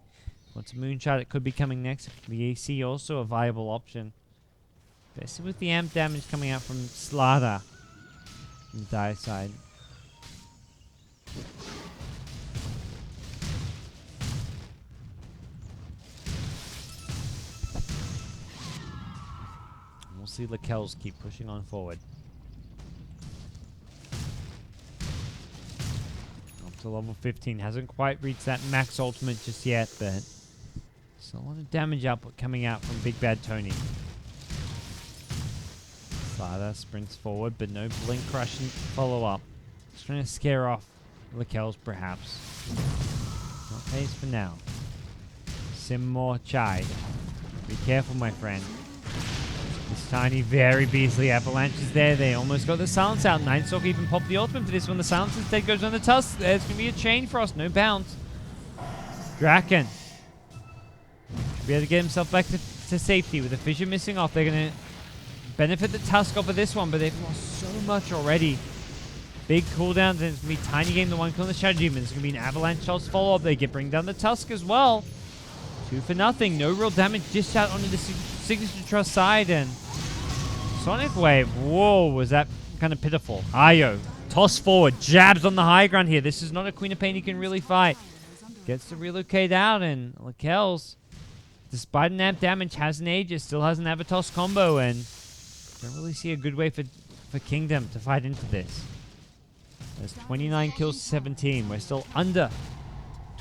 What's a Moonshot? It could be coming next. The AC also a viable option. Especially with the amp damage coming out from Slada on the Dire side. And we'll see Lakel's keep pushing on forward. To level 15. Hasn't quite reached that max ultimate just yet, but still a lot of damage output coming out from Big Bad Tony. Slada sprints forward, but no blink crushing follow-up. Just trying to scare off Lakel's perhaps. Not phased for now. Sim more chai. Be careful, my friend. This Tiny, very Beasley Avalanche is there. They almost got the silence out. Ninestalk even popped the ultimate for this one. The silence instead goes on the Tusk. There's going to be a chain frost. No bounce. Draken should be able to get himself back to safety with the Fissure missing off. They're going to benefit the Tusk off of this one, but they've lost so much already. Big cooldowns, and it's going to be Tiny game the one kill on the Shadow Demon. It's going to be an Avalanche shots follow-up. They bring down the Tusk as well. 2 for nothing. No real damage dished out onto the Sig.Trust side, and Sonic Wave. Whoa, was that kind of pitiful. Ayo, toss forward, jabs on the high ground here. This is not a Queen of Pain he can really fight. Gets to relocate out, and Lakel's, despite an amp damage, has an Aegis, still has an Avatos combo, and don't really see a good way for Kingdom to fight into this. There's 29 kills to 17. We're still under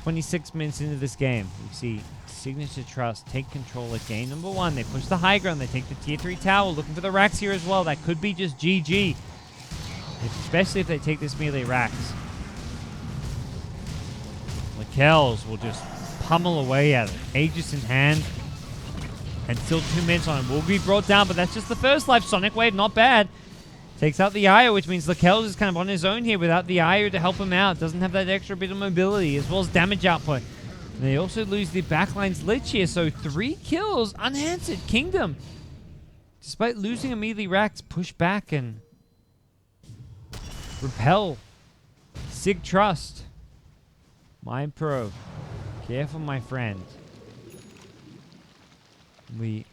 26 minutes into this game. We see Sig.Trust take control at game number 1. They push the high ground. They take the tier 3 tower. Looking for the racks here as well. That could be just GG. Especially if they take this melee racks. Lakel's will just pummel away at it. Aegis in hand. And still 2 minutes on him. Will be brought down, but that's just the first life. Sonic Wave, not bad. Takes out the Io, which means Lakel's is kind of on his own here without the Io to help him out. Doesn't have that extra bit of mobility as well as damage output. And they also lose the backline's Lich here, so 3 kills unanswered. Kingdom, despite losing immediately racks, push back and repel Sig.Trust. Mind Pro, careful, my friend. We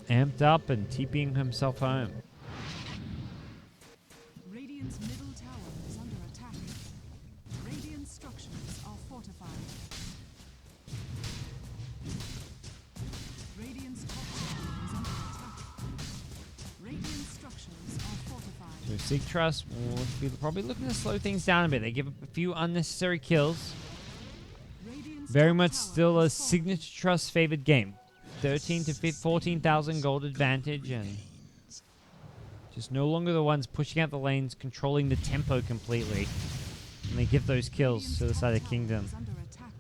amped up and TPing himself home. Radiant's middle tower is under attack. Radiant structures are fortified. Radiant's top tower is under attack. Radiant structures are fortified. So Sig.Trust will be probably looking to slow things down a bit. They give up a few unnecessary kills. Radiant's Very top much tower still a is falling. Sig.Trust favored game. 13 to 14,000 gold advantage, and just no longer the ones pushing out the lanes, controlling the tempo completely. And they give those kills to the side of Kingdom. Is under attack.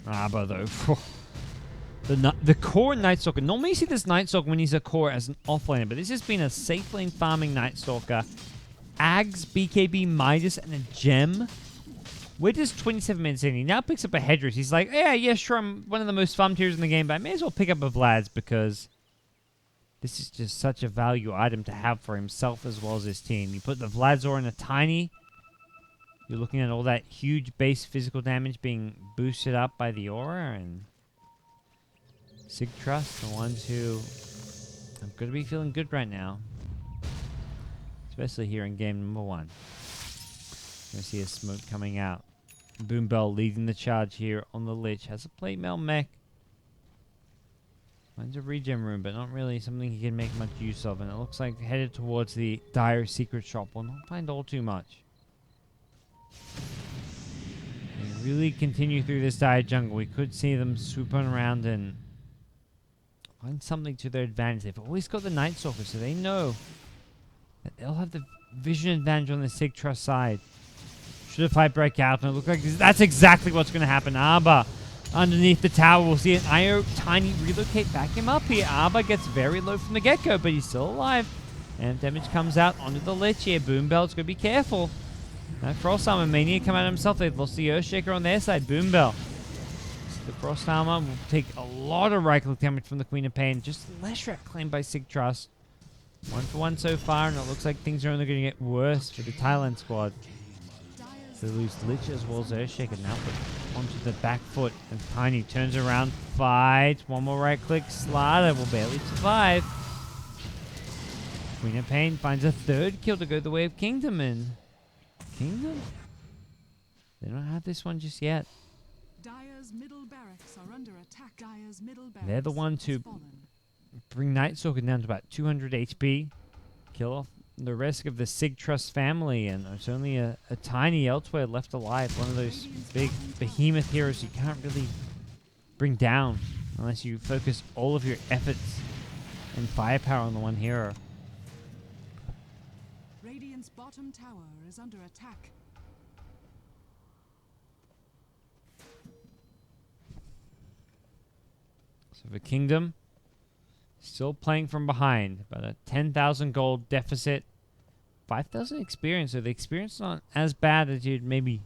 Arbor though. The core Night Stalker. Normally you see this Night Stalker when he's a core as an offlaner, but this has been a safe lane farming Night Stalker. Ags, BKB, Midas, and a gem. We're just 27 minutes in. He now picks up a Hedris. He's like, yeah, sure, I'm one of the most farmed heroes in the game, but I may as well pick up a Vlad's because this is just such a value item to have for himself as well as his team. You put the Vladzor in a tiny. You're looking at all that huge base physical damage being boosted up by the aura, and Sig.Trust, the ones who are going to be feeling good right now. Especially here in game number 1. You see a smoke coming out. Boom Bell leading the charge here on the Lich. Has a plate mail mech. Finds a regen room, but not really something he can make much use of. And it looks like headed towards the Dire secret shop. Will not find all too much. They really continue through this Dire jungle. We could see them swoop on around and find something to their advantage. They've always got the Night Stalker, so they know that they'll have the vision advantage on the Sig.Trust side. Should a fight break out, and it looks like that's exactly what's going to happen. Arba underneath the tower. We'll see an IO tiny relocate back him up here. Arba gets very low from the get-go, but he's still alive. And damage comes out onto the Lich here. Boom Bell's going to be careful. That Frost Armor may need to come out himself. They've lost the Earthshaker on their side. Boom Bell. The Frost Armor will take a lot of right-click damage from the Queen of Pain. Just Leshrac claimed by Sig.Trust. 1-for-1 so far, and it looks like things are only going to get worse for the Thailand squad. They lose Lich as well as Earthshaker. Now put onto the back foot, and Tiny turns around, fights. One more right-click, Slaughter will barely survive. Queen of Pain finds a third kill to go the way of Kingdom, and Kingdom? They don't have this one just yet. Dire's middle barracks are under attack. Dire's middle barracks They're the ones who has fallen. bring Night Stalker down to about 200 HP. Kill off the rest of the Sig.Trust family, and there's only a Tiny elsewhere left alive. One of those big behemoth heroes you can't really bring down unless you focus all of your efforts and firepower on the one hero. Radiant's bottom tower is under attack. So the Kingdom still playing from behind, but a 10,000 gold deficit, 5,000 experience. So the experience is not as bad as you'd maybe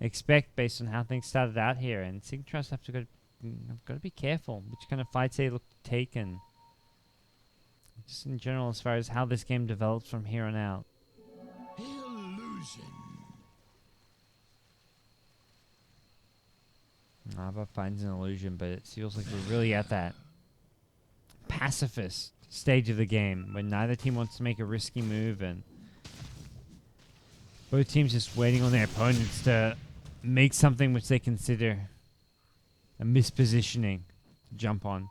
expect based on how things started out here. And Sig.Trust have got to be careful which kind of fights they look to take, and just in general as far as how this game develops from here on out. Illusion. Nava finds an illusion, but it feels like we're really at that pacifist stage of the game when neither team wants to make a risky move, and both teams just waiting on their opponents to make something which they consider a mispositioning to jump on.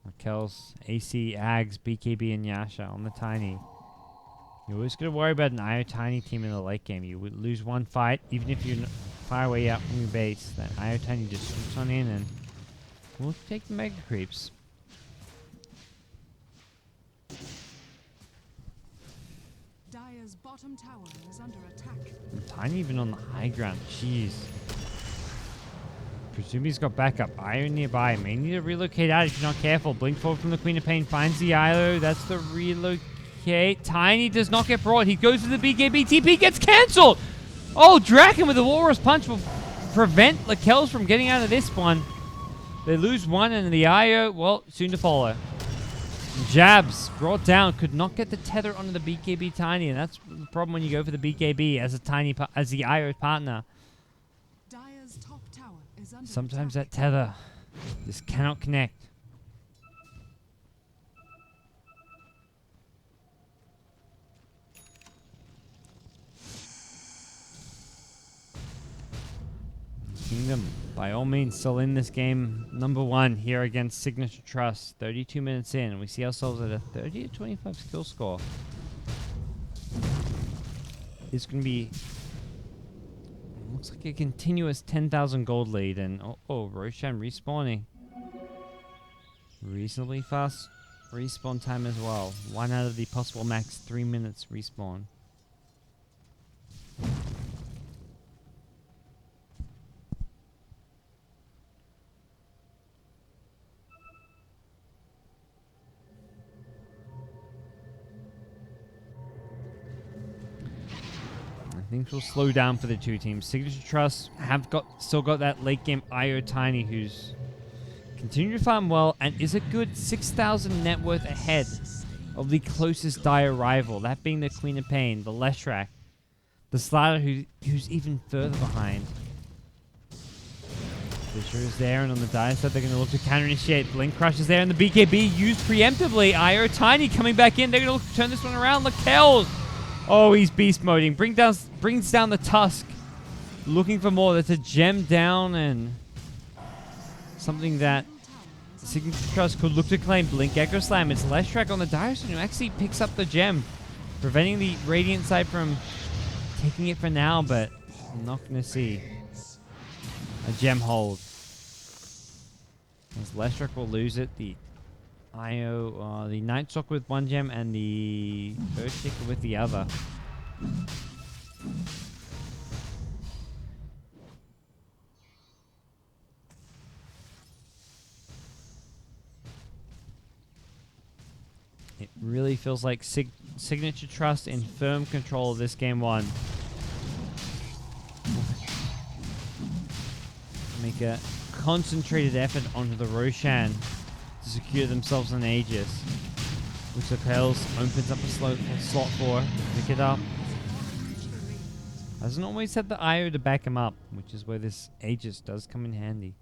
Raquel's AC, Ags, BKB, and Yasha on the Tiny. You're always going to worry about an IO Tiny team in the late game. You would lose one fight, even if you're far away out from your base. That IO Tiny just swoops on in and we'll take the Mega Creeps. Dire's bottom tower is under attack. And Tiny even on the high ground. Jeez. Presume he's got backup. IO nearby. May need to relocate out if you're not careful. Blink forward from the Queen of Pain. Finds the IO. That's the relocate. Tiny does not get brought. He goes to the BKB. TP gets cancelled. Oh, Draken with the Walrus Punch will prevent Lakells from getting out of this one. They lose one, and the IO, well, soon to follow. Jabs brought down. Could not get the tether onto the BKB Tiny, and that's the problem when you go for the BKB as a Tiny as the IO partner. Dire's top tower is under Sometimes attack. that tether just cannot connect. Kingdom, by all means, still in this game. Number 1 here against Sig.Trust. 32 minutes in, and we see ourselves at a 30 to 25 skill score. It's going to be, looks like a continuous 10,000 gold lead, and Roshan respawning. Reasonably fast respawn time as well. 1 out of the possible max 3 minutes respawn. things will slow down for the two teams. Sig.Trust have still got that late game IO Tiny, who's continuing to farm well and is a good 6,000 net worth ahead of the closest dire rival, that being the Queen of Pain, the Leshrac, the Slider, who's even further behind. Fisher is there, and on the dire side, they're going to look to counter-initiate. Blink Crush is there, and the BKB used preemptively. IO Tiny coming back in. They're going to look to turn this one around. Lakells! Oh, he's beast moding. Brings down the Tusk. Looking for more. That's a gem down, and something that Sig.Trust could look to claim. Blink Echo Slam. It's Leshrac on the dire side who actually picks up the gem, preventing the Radiant side from taking it for now, but I'm not going to see a gem hold. As Leshrac will lose it. The IO, the Night Stalker with one gem and the Earthshaker with the other. It really feels like Sig.Trust in firm control of this game one. Make a concentrated effort onto the Roshan to secure themselves an Aegis, which the Pales opens up a slot for. Pick it up. Hasn't always had the IO to back him up, which is where this Aegis does come in handy.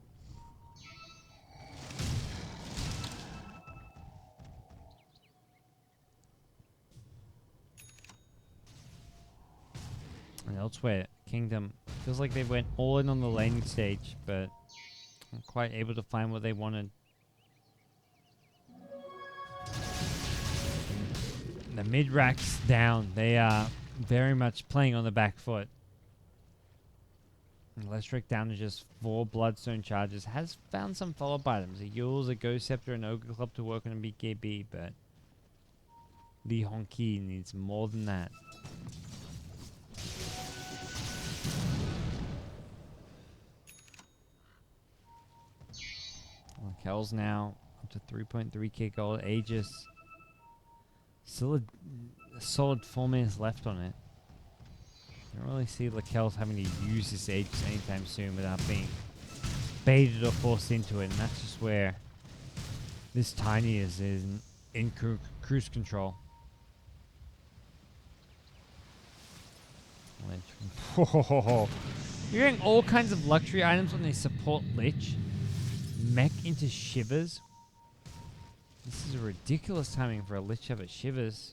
And elsewhere, Kingdom feels like they went all in on the laning stage, but not quite able to find what they wanted. The mid rack's down. They are very much playing on the back foot. And Leshrac down to just 4 Bloodstone charges. Has found some follow-up items. A Yule's, a Ghost Scepter, and Ogre Club to work on a BKB, but the Honky needs more than that. Kel's now up to 3.3k gold. Aegis. Still a solid 4 minutes left on it. I don't really see Lakel's having to use this Aegis anytime soon without being baited or forced into it. And that's just where this Tiny is in cruise control. Lich. You're getting all kinds of luxury items when they support Lich. Mech into Shivers. This is a ridiculous timing for a Lich to have a Shivers.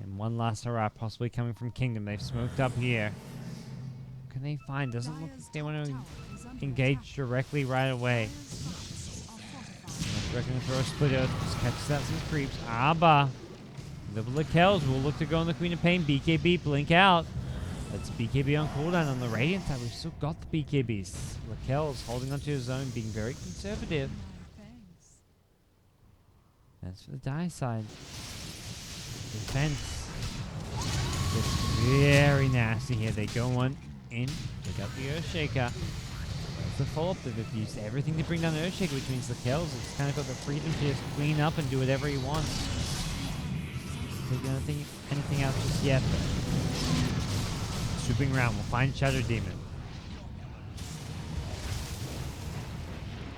And one last hurrah possibly coming from Kingdom. They've smoked up here. What can they find? Doesn't look like they want to engage directly right away. I reckon to throw a split earth. Just catches out some creeps. Abba. The Lakells will look to go on the Queen of Pain. BKB, blink out. That's BKB on cooldown. On the Radiant side, we've still got the BKBs. Lakells holding onto his own, being very conservative. That's for the die side. Defense. It's very nasty here. They go on in, pick up the Earthshaker. That's the follow-up. They've used everything to bring down the Earthshaker, which means Lakells has kind of got the freedom to just clean up and do whatever he wants. Taking anything out just yet, but swooping around, we'll find Shadow Demon.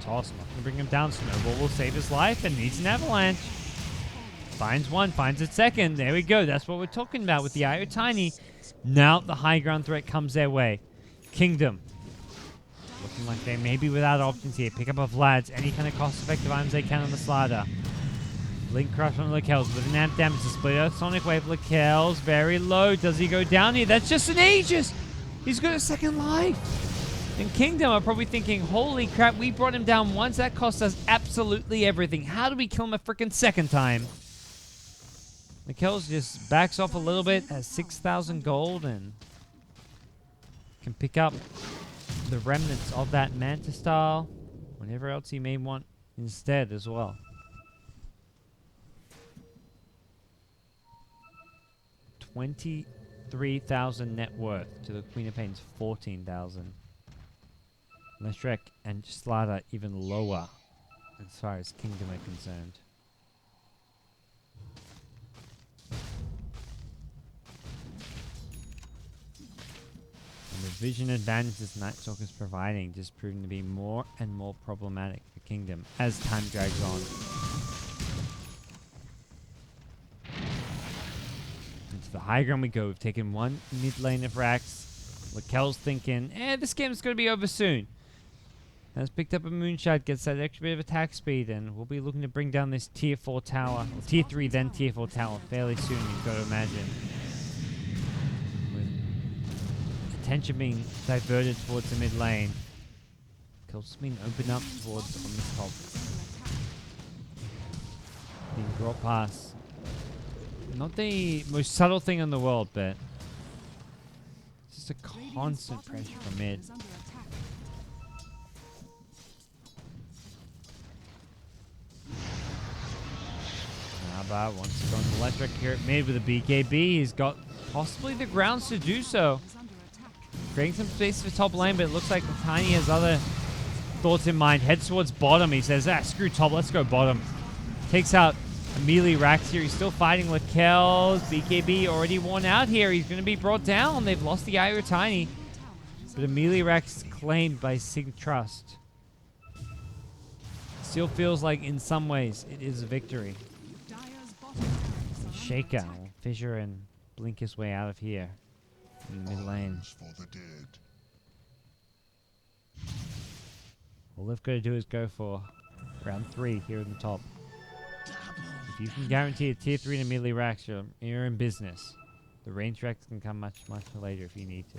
Toss, not gonna bring him down. Snowball will save his life and needs an avalanche. Finds one, finds a second. There we go. That's what we're talking about with the IO Tiny. Now the high ground threat comes their way. Kingdom. Looking like they may be without options here. Pick up a Vlad's, any kind of cost-effective items they can on the Slider. Blink Crush on Lakells with an amp damage to split Earth Sonic Wave. Lakells very low. Does he go down here? That's just an Aegis. He's got a second life. And Kingdom are probably thinking, holy crap, we brought him down once. That cost us absolutely everything. How do we kill him a freaking second time? Lakells just backs off a little bit, has 6,000 gold, and can pick up the remnants of that Manta style, whatever else he may want instead as well. 23,000 net worth to the Queen of Pain's 14,000. Leshrac and Slider even lower as far as Kingdom are concerned. vision advantage this Night Stalker is providing just proving to be more and more problematic for Kingdom as time drags on. Into the high ground we go. We've taken one mid lane of Rax. Lakel's thinking, this game's going to be over soon. Has picked up a Moonshot, gets that extra bit of attack speed, and we'll be looking to bring down this tier 4 tower. Or tier 3, then tier 4 tower fairly soon, you've got to imagine. With attention being diverted towards the mid lane. Kills being opened up towards on this top. Being brought past. Not the most subtle thing in the world, but just a constant pressure from mid. But wants to go into electric here at mid with a BKB. He's got possibly the grounds to do so. Creating some space for top lane, but it looks like Tiny has other thoughts in mind. Heads towards bottom. He says, screw top, let's go bottom. Takes out Amelie Rax here. He's still fighting Lakel's BKB already worn out here. He's going to be brought down. They've lost the Ira Tiny. But Amelie Rax is claimed by Sig.Trust. Still feels like in some ways it is a victory. Shaker will fissure and blink his way out of here in the mid lane. All they've got to do is go for round 3 here in the top. If you can guarantee a tier 3 and Amelie Rax, you're in business. The range Rax can come much later if you need to.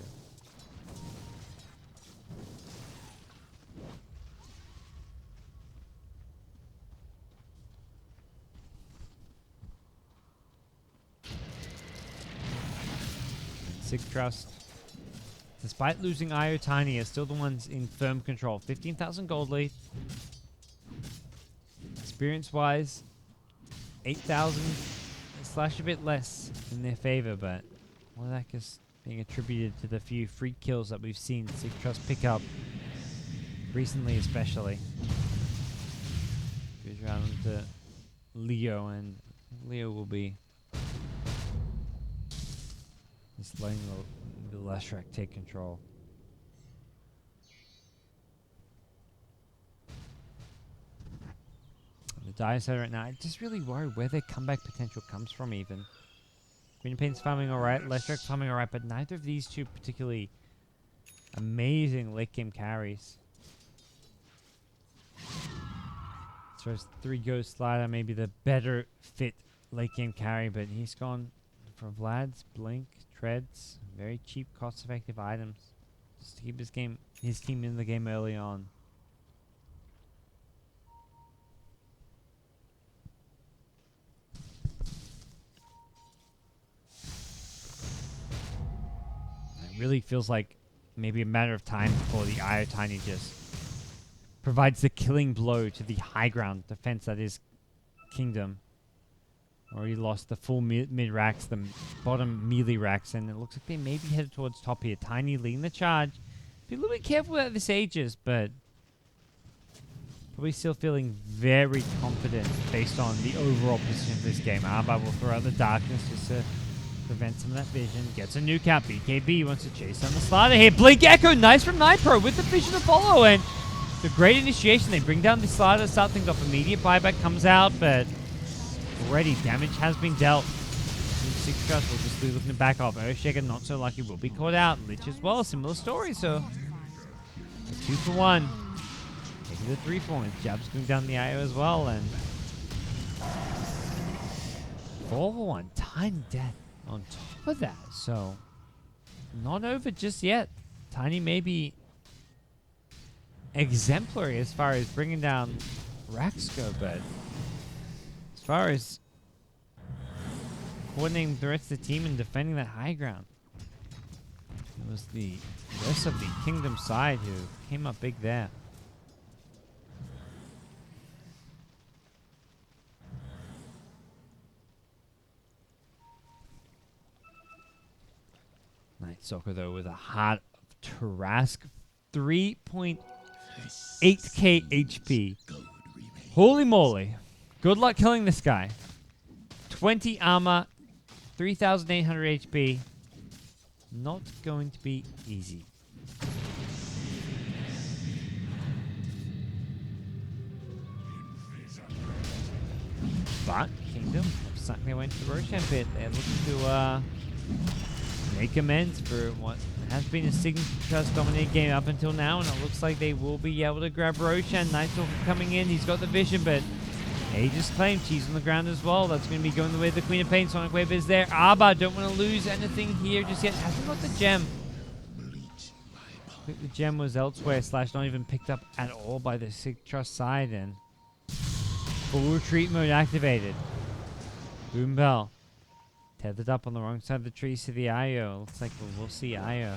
Sig.Trust, despite losing Io Tiny, are still the ones in firm control. 15,000 gold lead. Experience-wise, 8,000 slash a bit less in their favor, but all of that is being attributed to the few free kills that we've seen Sig.Trust pick up recently, especially. Goes around to Leo, and Leo will be just letting the Leshrac take control. The Dire side right now, I just really worry where their comeback potential comes from even. Green Pain's farming alright, Leshrac's farming alright, but neither of these two particularly amazing late game carries. So as 3 Ghost Slider, maybe the better fit late game carry, but he's gone for Vlad's Blink, Treads, very cheap, cost-effective items, just to keep his team in the game early on. It really feels like maybe a matter of time before the Io Tiny just provides the killing blow to the high ground defense that is Kingdom. Already lost the full mid racks, the bottom melee racks, and it looks like they may be headed towards top here. Tiny leading the charge. Be a little bit careful about this Aegis, but probably still feeling very confident based on the overall position of this game. Arba will throw out the darkness just to prevent some of that vision. Gets a nuke out. BKB wants to chase down the slider here. Blink Echo, nice from Nitro with the vision to follow, and the great initiation. They bring down the slider, start things off. Immediate buyback comes out, but already damage has been dealt. Sig.Trust will just be looking to back off. Earthshaker not so lucky, will be caught out. Lich as well, similar story, so a 2 for 1. Taking the 3 for 1. Jab's going down the IO as well, and 4 for 1. Tiny death on top of that, so not over just yet. Tiny may be exemplary as far as bringing down Rax go, but as far as coordinating the rest of the team and defending that high ground, it was the rest of the Kingdom side who came up big there. Night Stalker though with a Heart of Tarask, 3.8k HP. Holy moly. Good luck killing this guy. 20 armor, 3,800 HP. Not going to be easy. But Kingdom have sucked their way into the Roshan pit. They're looking to make amends for what has been a Sig.Trust dominated game up until now, and it looks like they will be able to grab Roshan. Nightstalker coming in, he's got the vision, but Aegis claimed she's on the ground as well. That's going to be going the way of the Queen of Pain. Sonic Wave is there. Abba don't want to lose anything here just yet. Hasn't got the gem. I think the gem was elsewhere, / not even picked up at all by the Sig.Trust side, and full retreat mode activated. Boom Bell tethered up on the wrong side of the trees to the Io. Looks like we'll see Io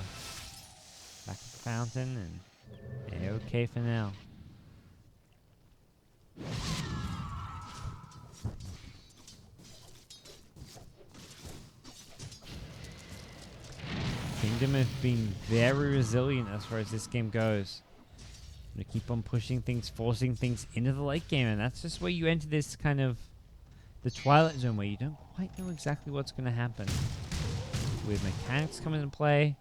back at the fountain, and okay for now. Kingdom have been very resilient as far as this game goes. They keep on pushing things, forcing things into the late game, and that's just where you enter this kind of the Twilight Zone where you don't quite know exactly what's going to happen. With mechanics coming into play,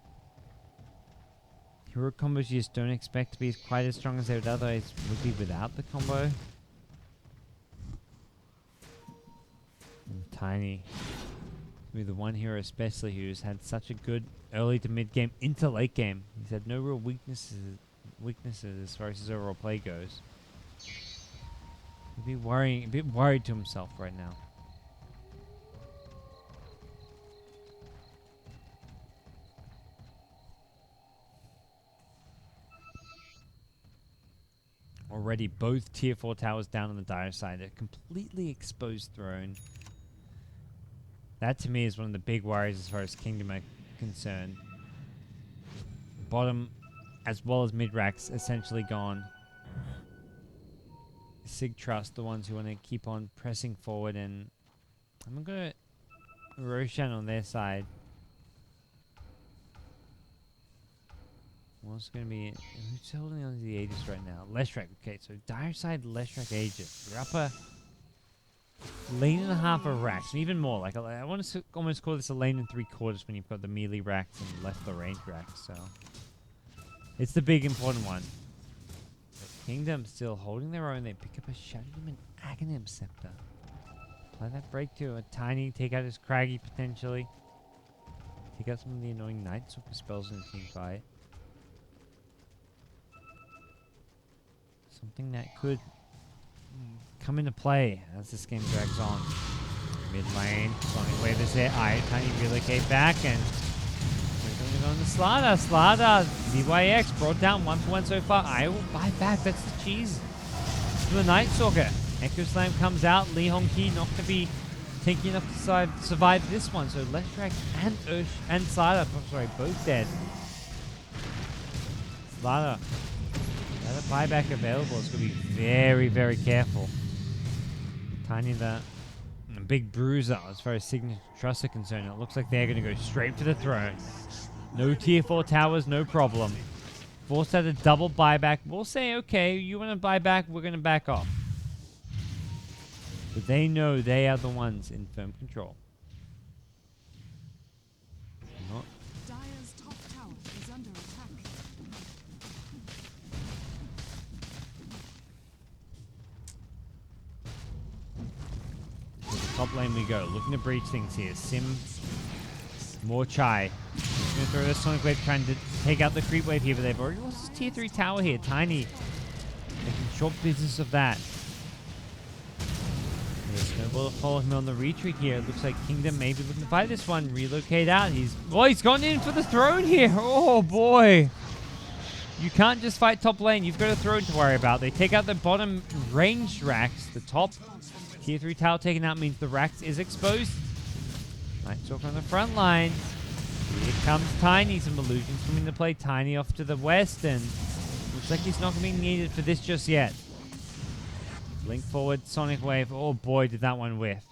hero combos you just don't expect to be quite as strong as they would otherwise would be without the combo. And Tiny, with the one hero especially who's had such a good early to mid game into late game. He's had no real weaknesses as far as his overall play goes. He'd be a bit worried to himself right now. Already both tier 4 towers down on the dire side. A completely exposed throne. That to me is one of the big worries as far as Kingdom are concerned. Bottom as well as mid racks essentially gone. Sig.Trust, the ones who want to keep on pressing forward, and I'm going to Roshan on their side. What's going to be... Who's holding on to the Aegis right now? Leshrac. Okay, so dire side Leshrac Aegis. Your upper lane and a half of racks. And even more. Like I want to almost call this a lane and 3/4 when you've got the melee racks and left the range racks. So it's the big important one. Kingdom still holding their own. They pick up a Shadow Demon Aghanim Scepter. Apply that breakthrough. A Tiny, take out his Craggy potentially. Take out some of the annoying Nightstalker spells in the team fight. Something that could come into play as this game drags on. Mid lane, Sonic Wave is there. Tiny relocate back, and we're going to go on the Slaughter. ZYX brought down 1-1 so far. I will buy back. That's the cheese for the Nightstalker. Echo Slam comes out. Lee Hong Ki not going to be tanky enough to survive this one. So Leshrac and Slaughter, both dead. Slaughter. Another buyback available. It's going to be very, very careful. Tiny the big bruiser as far as Sig.Trust are concerned. It looks like they're going to go straight for the throne. No tier 4 towers, no problem. Forced out a double buyback. We'll say, okay, you want to buy back, we're going to back off. But they know they are the ones in firm control. Not Dire's top tower is under attack. to the top lane we go. Looking to breach things here. Sim, more Chai. He's going to throw the Sonic Wave trying to take out the creep wave here, but they've already lost his tier 3 tower here. Tiny making short business of that. Snowball to follow him on the retreat here. It looks like Kingdom maybe looking to fight this one. Relocate out. He's gone in for the throne here. Oh boy. You can't just fight top lane. You've got a throne to worry about. They take out the bottom ranged racks. The top tier 3 tower taken out means the racks is exposed. Nightstalker on the front lines. Here comes Tiny. Some illusions coming into play. Tiny off to the west, and looks like he's not going to be needed for this just yet. Link forward, Sonic Wave. Oh boy, did that one whiff.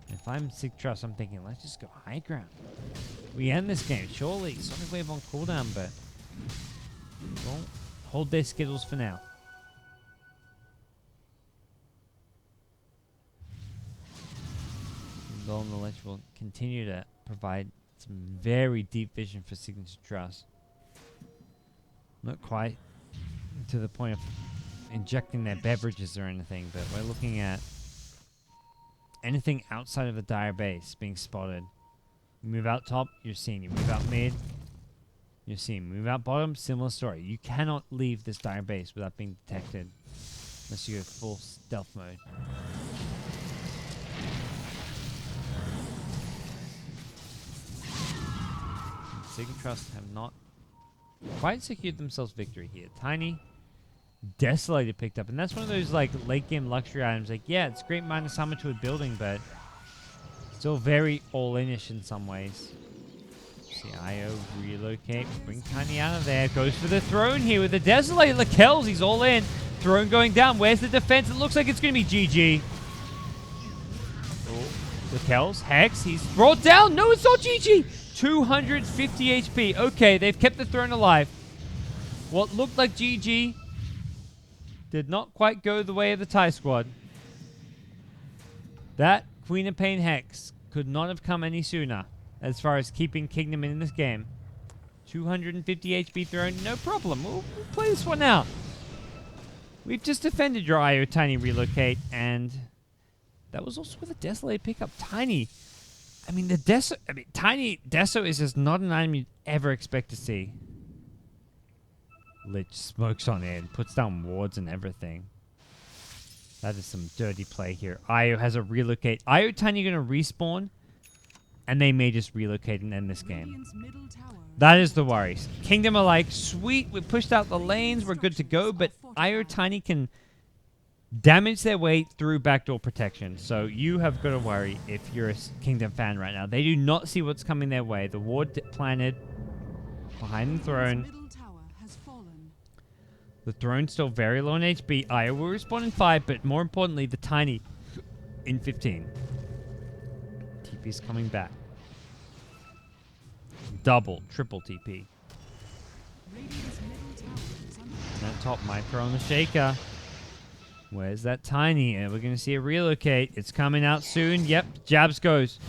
If I'm Sig.Trust, I'm thinking, let's just go high ground. We end this game, surely. Sonic Wave on cooldown, but we'll hold their skittles for now. Golden the Ledge will continue to provide some very deep vision for Sig.Trust. Not quite to the point of injecting their beverages or anything, but we're looking at anything outside of the Dire base being spotted. You move out top, you're seen. You move out mid, you're seen. Move out bottom, similar story. You cannot leave this Dire base without being detected unless you go full stealth mode. Sig.Trust have not quite secured themselves victory here. Tiny, Desolated picked up, and that's one of those like late game luxury items. Like, yeah, it's great minus armor to a building, but still very all-in-ish in some ways. See IO relocate, bring Tiny out of there, goes for the throne here with the Desolated Lakels. He's all in. Throne going down. Where's the defense? It looks like it's going to be GG. Oh, Lakels, Hex, he's brought down. No, it's not GG. 250 HP. Okay, they've kept the throne alive. What looked like GG did not quite go the way of the TIE squad. That Queen of Pain Hex could not have come any sooner as far as keeping Kingdom in this game. 250 HP throne, no problem. We'll play this one out. We've just defended your IO Tiny relocate, and that was also with a Desolated pickup. Tiny. I mean, Tiny Deso is just not an item you'd ever expect to see. Lich smokes on in, puts down wards and everything. That is some dirty play here. IO has a relocate. IO Tiny going to respawn, and they may just relocate and end this game. That is the worry. Kingdom are like, sweet, we pushed out the lanes, we're good to go, but IO Tiny can damage their way through backdoor protection. So you have got to worry if you're a Kingdom fan right now. They do not see what's coming their way. The ward planted behind the throne. The throne's still very low on HP. IO will respawn in 5, but more importantly, the Tiny in 15. TP's coming back. Double, triple TP. And that top might throw on the Shaker. Where's that Tiny? And we're going to see a relocate. It's coming out soon. Yep, Jabs goes.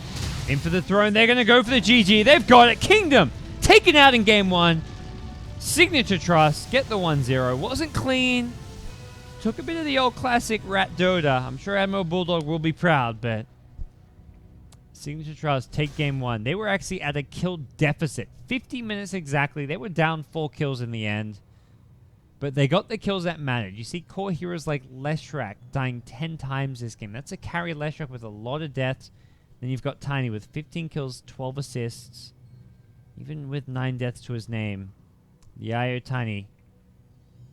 In for the throne. They're going to go for the GG. They've got it. Kingdom taken out in game 1. Sig.Trust, get the 1-0. Wasn't clean. Took a bit of the old classic Rat Dota. I'm sure Admiral Bulldog will be proud, but Sig.Trust take game 1. They were actually at a kill deficit. 50 minutes exactly. They were down 4 kills in the end. But they got the kills that mattered. You see core heroes like Leshrac dying 10 times this game. That's a carry Leshrac with a lot of deaths. Then you've got Tiny with 15 kills, 12 assists. Even with 9 deaths to his name. The IO Tiny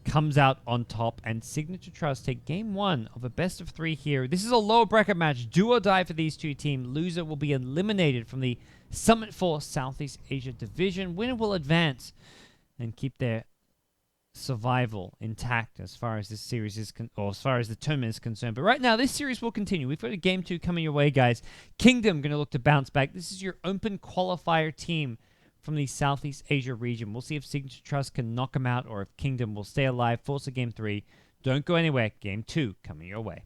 comes out on top, and Sig.Trust take game 1 of a best of 3 here. This is a low bracket match. Do or die for these two teams. Loser will be eliminated from the Summit 4 Southeast Asia Division. Winner will advance and keep their survival intact as far as this series is or as far as the tournament is concerned. But right now, this series will continue. We've got a game 2 coming your way, guys. Kingdom going to look to bounce back. This is your open qualifier team from the Southeast Asia region. We'll see if Sig.Trust can knock them out or if Kingdom will stay alive, force a game 3. Don't go anywhere. Game 2 coming your way.